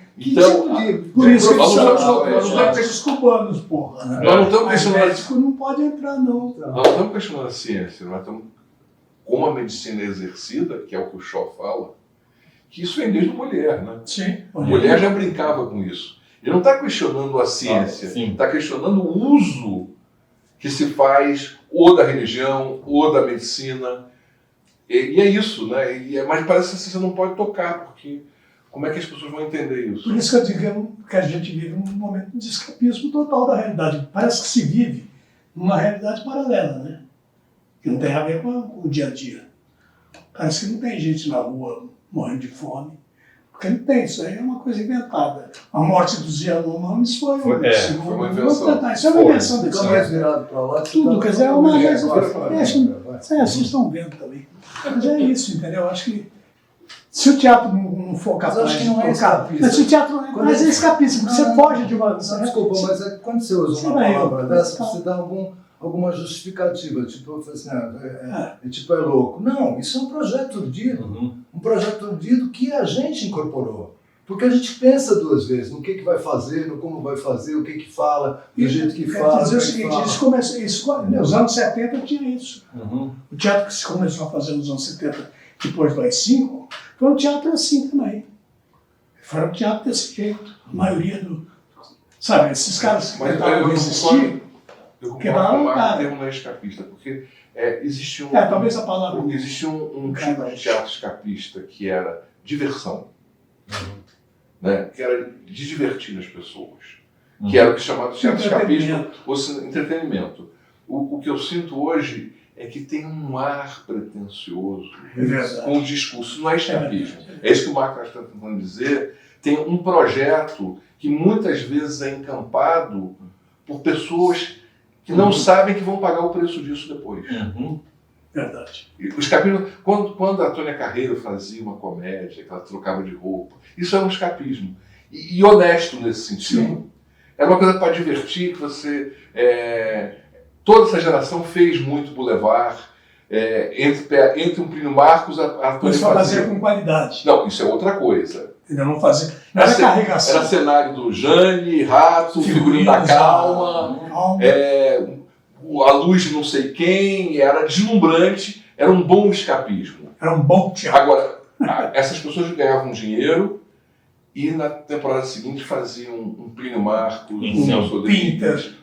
por isso que nós nós estamos desculpando, porra. Nós não estamos questionando... médico não pode entrar, não. Nós não estamos questionando a ciência, nós estamos como a medicina é exercida, que é o que o Shaw fala, que isso vem desde mulher, né? Sim. A mulher já brincava com isso. Ele não está questionando a ciência, está questionando o uso que se faz ou da religião, ou da medicina. E é isso, né? Mas parece que você não pode tocar, porque como é que as pessoas vão entender isso? Por isso que eu digo que a gente vive um momento de escapismo total da realidade. Parece que se vive numa realidade paralela, né? Que não tem a ver com o dia a dia. Parece que não tem gente na rua morrendo de fome, Porque não tem, isso aí é uma coisa inventada. A morte dos Yanomamis foi foi uma invenção. Isso é uma invenção desse Fica mais virado para lá. Tudo, quer dizer, é uma coisa. Vai. Vocês estão vendo também. Mas é isso, entendeu? Eu acho que se o teatro não for capaz Mas acho que não é de colocar. escapista. Mas se o teatro não é, mas é escapista, porque você foge de uma. Desculpa, mas é que quando você usa uma palavra dessa, você dá alguma justificativa, tipo, eu falei assim, tipo, é louco. Não, isso é um projeto urdido. Um projeto urdido que a gente incorporou. Porque a gente pensa duas vezes no que vai fazer, no como vai fazer, o que fala, do jeito que fala. Quer dizer o seguinte, isso começou, nos anos 70 tinha isso. O teatro que se começou a fazer nos anos 70, depois do AI-5, foi um teatro assim também. Foi um teatro desse jeito. A maioria do... Sabe, esses caras que tentaram resistir... Eu concordo com o Marco, o termo não é escapista, porque existe talvez a palavra... Existe um tipo de teatro escapista que era diversão, né? Que era de divertir as pessoas, que era o que é chamado de teatro escapista, ou entretenimento. O que eu sinto hoje é que tem um ar pretensioso com o discurso, não é escapismo. É isso que o Marco está tentando dizer. Tem um projeto que muitas vezes é encampado por pessoas que não sabem que vão pagar o preço disso depois. Verdade. O escapismo, quando a Tônia Carreiro fazia uma comédia, que ela trocava de roupa, isso era um escapismo. E honesto nesse sentido. Sim. Era uma coisa para divertir, que você... toda essa geração fez muito Boulevard. Entre um Plínio Marcos, a Tônia fazia com qualidade. Não, isso é outra coisa. Ainda não fazia. Não era carregação. Era cenário do Jane, Rato, figurino da Calma, a luz de não sei quem, era deslumbrante, era um bom escapismo. Era um bom teatro. Agora, essas pessoas ganhavam dinheiro e na temporada seguinte faziam um Plínio Marcos,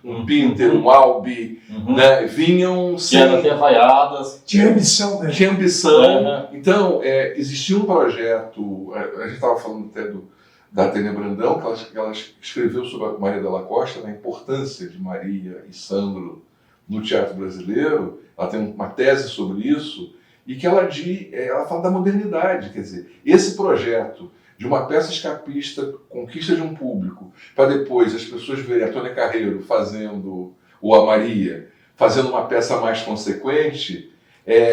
um Pinter, um Albi, né? Vinham sem... até vaiadas. Tinha ambição, né? Tinha ambição. Então, existia um projeto, a gente estava falando até da Tânia Brandão, que ela escreveu sobre a Maria Della Costa, a importância de Maria e Sandro no teatro brasileiro. Ela tem uma tese sobre isso, e que ela fala da modernidade, quer dizer, esse projeto de uma peça escapista, conquista de um público, para depois as pessoas verem a Tônia Carreiro fazendo, ou a Maria, fazendo uma peça mais consequente.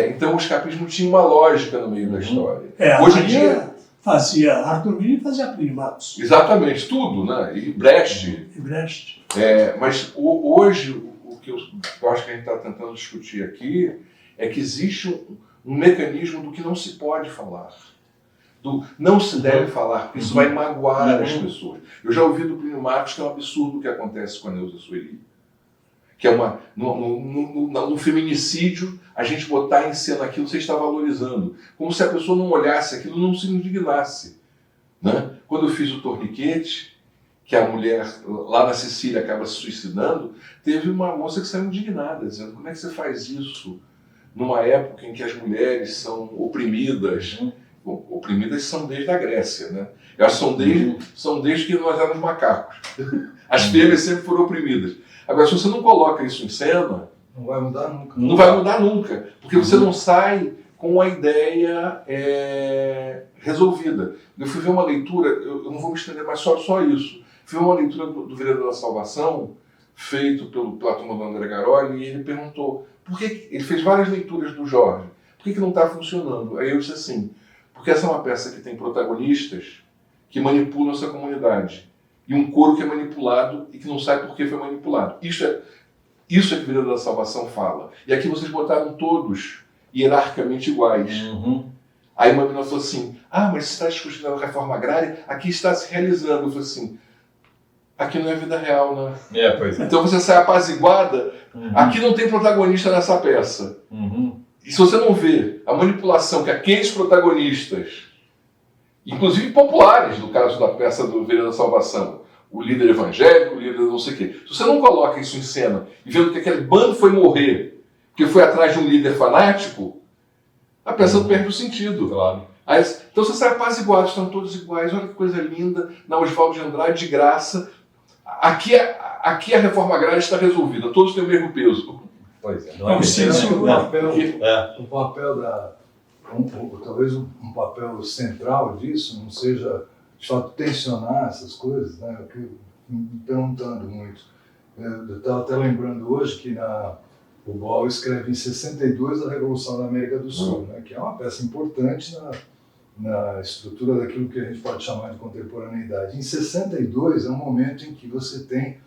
Então o escapismo tinha uma lógica no meio da história. Hoje em dia fazia Arthur Miller e fazia Plínio Marcos. Exatamente, tudo, né? E Brecht. Mas hoje, o que eu acho que a gente está tentando discutir aqui é que existe um mecanismo do que não se pode falar. Não se deve falar, porque isso vai magoar as pessoas. Eu já ouvi do Plínio Marcos que é um absurdo o que acontece com a Neuza Sueli. Que é no feminicídio, a gente botar em cena aquilo que você está valorizando. Como se a pessoa não olhasse aquilo, não se indignasse. Né? Quando eu fiz o Torniquete, que a mulher lá na Sicília acaba se suicidando, teve uma moça que saiu indignada, dizendo: como é que você faz isso numa época em que as mulheres são oprimidas? Bom, oprimidas são desde a Grécia, né? Elas são desde que nós éramos macacos. As fêmeas sempre foram oprimidas. Agora, se você não coloca isso em cena, não vai mudar nunca. Não vai mudar nunca, porque você não sai com a ideia resolvida. Eu fui ver uma leitura, eu não vou me estender, mas só isso. Fui ver uma leitura do Vereador da Salvação, feito pela turma do André Garoli, e ele perguntou, ele fez várias leituras do Jorge, por que não está funcionando? Aí eu disse assim, porque essa é uma peça que tem protagonistas que manipulam essa comunidade. E um coro que é manipulado e que não sabe por que foi manipulado. Isso é que o Vereador da Salvação fala. E aqui vocês botaram todos hierarquicamente iguais. Aí uma menina falou assim, mas você está discutindo a reforma agrária, aqui está se realizando. Eu falei assim, aqui não é vida real, né? Pois é. Então você sai apaziguada, aqui não tem protagonista nessa peça. E se você não vê a manipulação que aqueles protagonistas, inclusive populares, no caso da peça do Vereador da Salvação, o líder evangélico, o líder não sei o quê, se você não coloca isso em cena e vendo que aquele bando foi morrer porque foi atrás de um líder fanático, a peça perde o sentido. Claro. Então você sai apaziguado, estão todos iguais, olha que coisa linda, na Oswaldo de Andrade, de graça. Aqui a reforma agrária está resolvida, todos têm o mesmo peso. Pois é. Não é o papel da talvez um papel central disso não seja, de fato, tensionar essas coisas, né? Eu fico me perguntando muito. Eu estava até lembrando hoje que o Boal escreve em 62 a Revolução da América do Sul, né? Que é uma peça importante na estrutura daquilo que a gente pode chamar de contemporaneidade. Em 62 é um momento em que você tem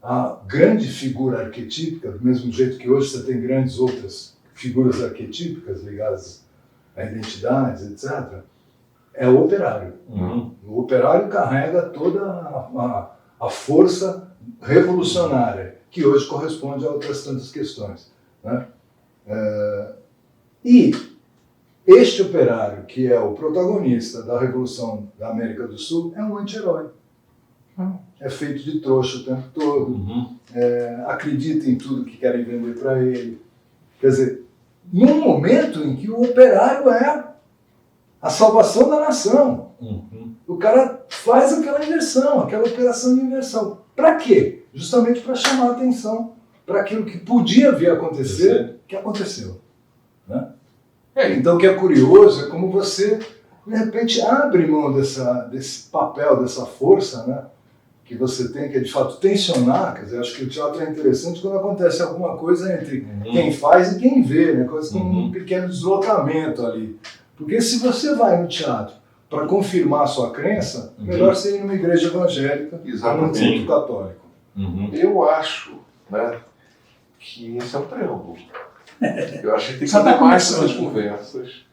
a grande figura arquetípica, do mesmo jeito que hoje você tem grandes outras figuras arquetípicas ligadas a identidades, etc., é o operário. O operário carrega toda a força revolucionária, que hoje corresponde a outras tantas questões, né? E este operário, que é o protagonista da Revolução da América do Sul, é um anti-herói. É feito de trouxa o tempo todo, acredita em tudo que querem vender para ele. Quer dizer, num momento em que o operário é a salvação da nação. O cara faz aquela inversão, aquela operação de inversão. Para quê? Justamente para chamar a atenção para aquilo que podia vir a acontecer, que aconteceu. Né? Então, o que é curioso é como você, de repente, abre mão desse papel, dessa força, né, que você tem, que é de fato tensionar. Quer dizer, acho que o teatro é interessante quando acontece alguma coisa entre quem faz e quem vê, né, coisa como um pequeno deslocamento ali. Porque se você vai no teatro para confirmar a sua crença, melhor ser ir numa igreja evangélica ou num culto católico. Eu acho, né, que esse é um triângulo. Eu acho que tem que ter mais essas conversas.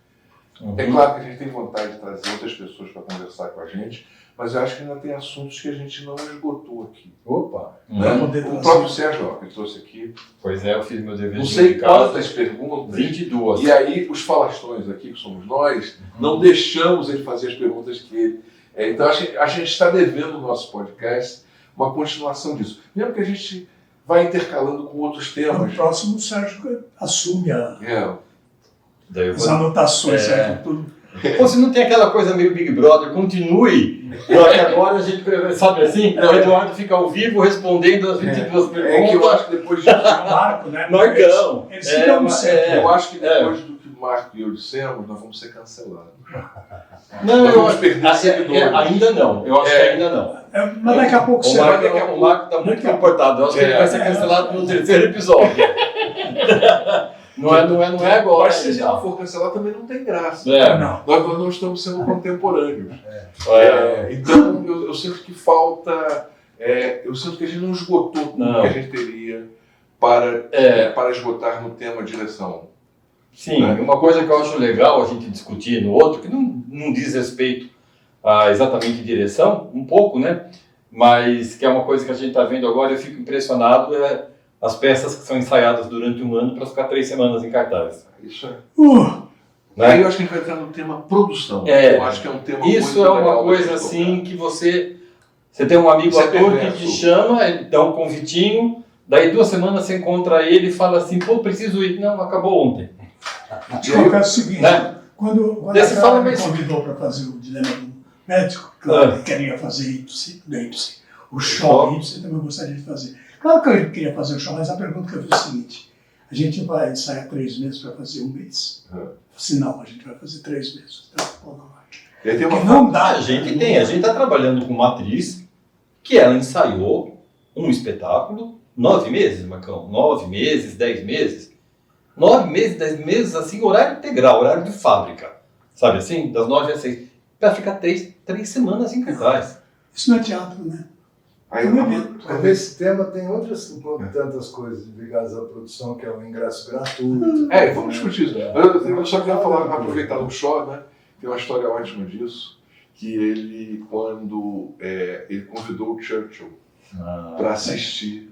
É claro que a gente tem vontade de trazer outras pessoas para conversar com a gente, mas eu acho que ainda tem assuntos que a gente não esgotou aqui. Opa! Né? O próprio Sérgio, ó, que trouxe aqui. Pois é, eu fiz meu dever não sei de casa. quantas perguntas. 22. E aí, os falastrões aqui, que somos nós, não deixamos ele fazer as perguntas que ele... então, a gente está devendo no nosso podcast uma continuação disso. Mesmo que a gente vai intercalando com outros temas. No próximo, o Sérgio assume as anotações, tudo. Ou se não tem aquela coisa meio Big Brother, continue, porque agora a gente, sabe assim, o Eduardo fica ao vivo respondendo as 22 perguntas. É que eu acho que depois disso... Marco, né? Marcão. Eu acho que depois do que o Marco e eu dissemos, nós vamos ser cancelados. Não, nós vamos perder seguidores. Ainda não, eu acho que ainda não. Mas daqui a pouco o Marco está muito comportado, eu acho que ele vai ser cancelado no terceiro episódio. Não é agora. Mas se a gente não for cancelar, também não tem graça. Não. Nós não estamos sendo contemporâneos. Então, eu sinto que falta... eu sinto que a gente não esgotou tudo que a gente teria para esgotar no tema direção. Sim, uma coisa que eu acho legal a gente discutir no outro, que não diz respeito a exatamente direção, um pouco, né? Mas que é uma coisa que a gente está vendo agora, eu fico impressionado, as peças que são ensaiadas durante um ano para ficar 3 semanas em cartaz. Isso é. Né? Aí eu acho que a gente vai entrar no tema produção. Eu acho que é um tema isso muito é uma legal coisa assim que você tem um amigo ator que te chama, ele dá um convitinho, daí 2 semanas você encontra ele e fala assim, pô, preciso ir. Não, acabou ontem. Te confesso o seguinte, né? quando a Clara me convidou para fazer o Dilema do Médico, claro que queria fazer Ipsi, o show Ipsi também gostaria de fazer. Claro que eu queria fazer o show, mas a pergunta que eu fiz é a seguinte, a gente vai ensaiar 3 meses para fazer 1 mês? Se não, a gente vai fazer 3 meses. Então, não dá. A gente está trabalhando com uma atriz que ela ensaiou um espetáculo 9 meses, Marcão, 9 meses, 10 meses. 9 meses, 10 meses, assim, horário integral, horário de fábrica. Sabe assim? Das 9 às 6. Para ficar 3 semanas em cartaz. Isso não é teatro, né? Esse tema tem outras tantas coisas ligadas à produção, que é o ingresso gratuito. Vamos discutir isso. Eu só queria aproveitar o show, né? Tem uma história ótima disso, que ele, quando ele convidou o Churchill para assistir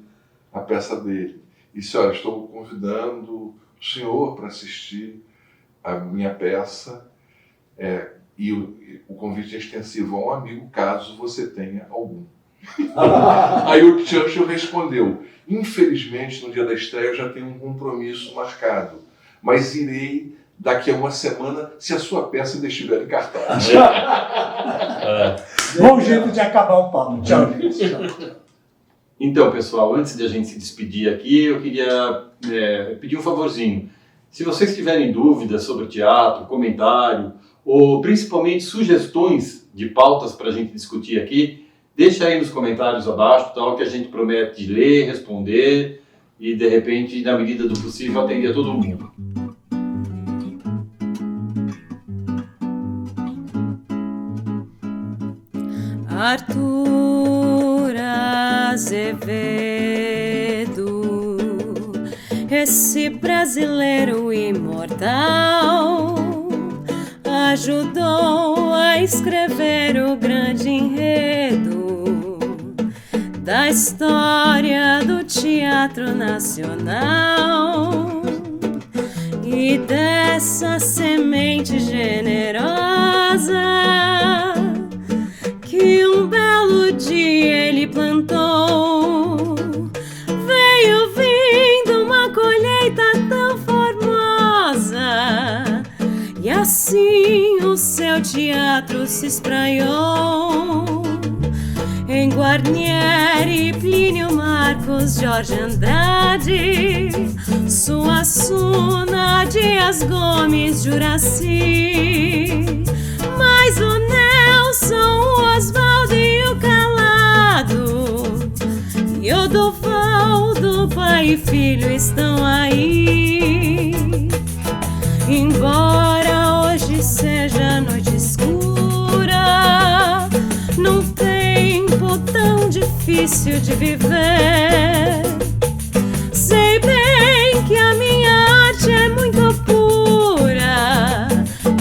a peça dele. E disse, olha, estou convidando o senhor para assistir a minha peça, e o convite é extensivo a um amigo, caso você tenha algum. Aí o Churchill respondeu, infelizmente no dia da estreia eu já tenho um compromisso marcado, mas irei daqui a 1 semana se a sua peça ainda estiver em cartaz. Bom jeito de acabar o papo. Tchau, gente. Então, pessoal, antes de a gente se despedir aqui, eu queria pedir um favorzinho. Se vocês tiverem dúvidas sobre teatro, comentário, ou principalmente sugestões de pautas para a gente discutir aqui, deixa aí nos comentários abaixo, tal, que a gente promete ler, responder e, de repente, na medida do possível, atender a todo mundo. Arthur Azevedo, esse brasileiro imortal, ajudou a escrever o grande enredo da história do Teatro Nacional. E dessa semente generosa que um belo dia ele plantou, veio vindo uma colheita tão formosa, e assim o seu teatro se espraiou em Guarnieri, Plínio Marcos, Jorge Andrade, Suassuna, Dias Gomes, Juraci, mas o Nelson, o Osvaldo e o Calado, e o Duvaldo, pai e filho estão aí. Embora hoje seja noite escura, num tempo tão difícil de viver, sei bem que a minha arte é muito pura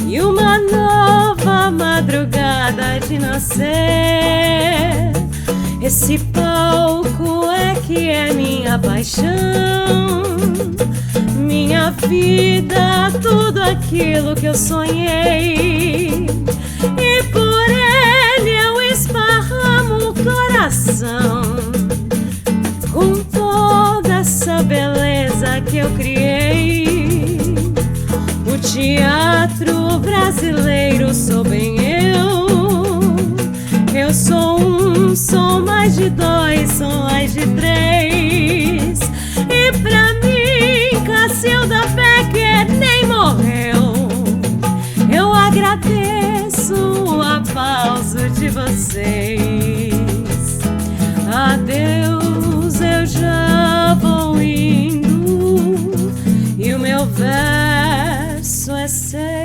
e uma nova madrugada de nascer. Esse palco é que é minha paixão, minha vida, tudo aquilo que eu sonhei, e por ele eu esparramo o coração com toda essa beleza que eu criei. O teatro brasileiro sou bem eu sou um, sou mais de dois, sou mais de três, e pra mim Cacilda Becker nem morreu. Eu agradeço o aplauso de vocês. Adeus, eu já vou indo, e o meu verso é seu.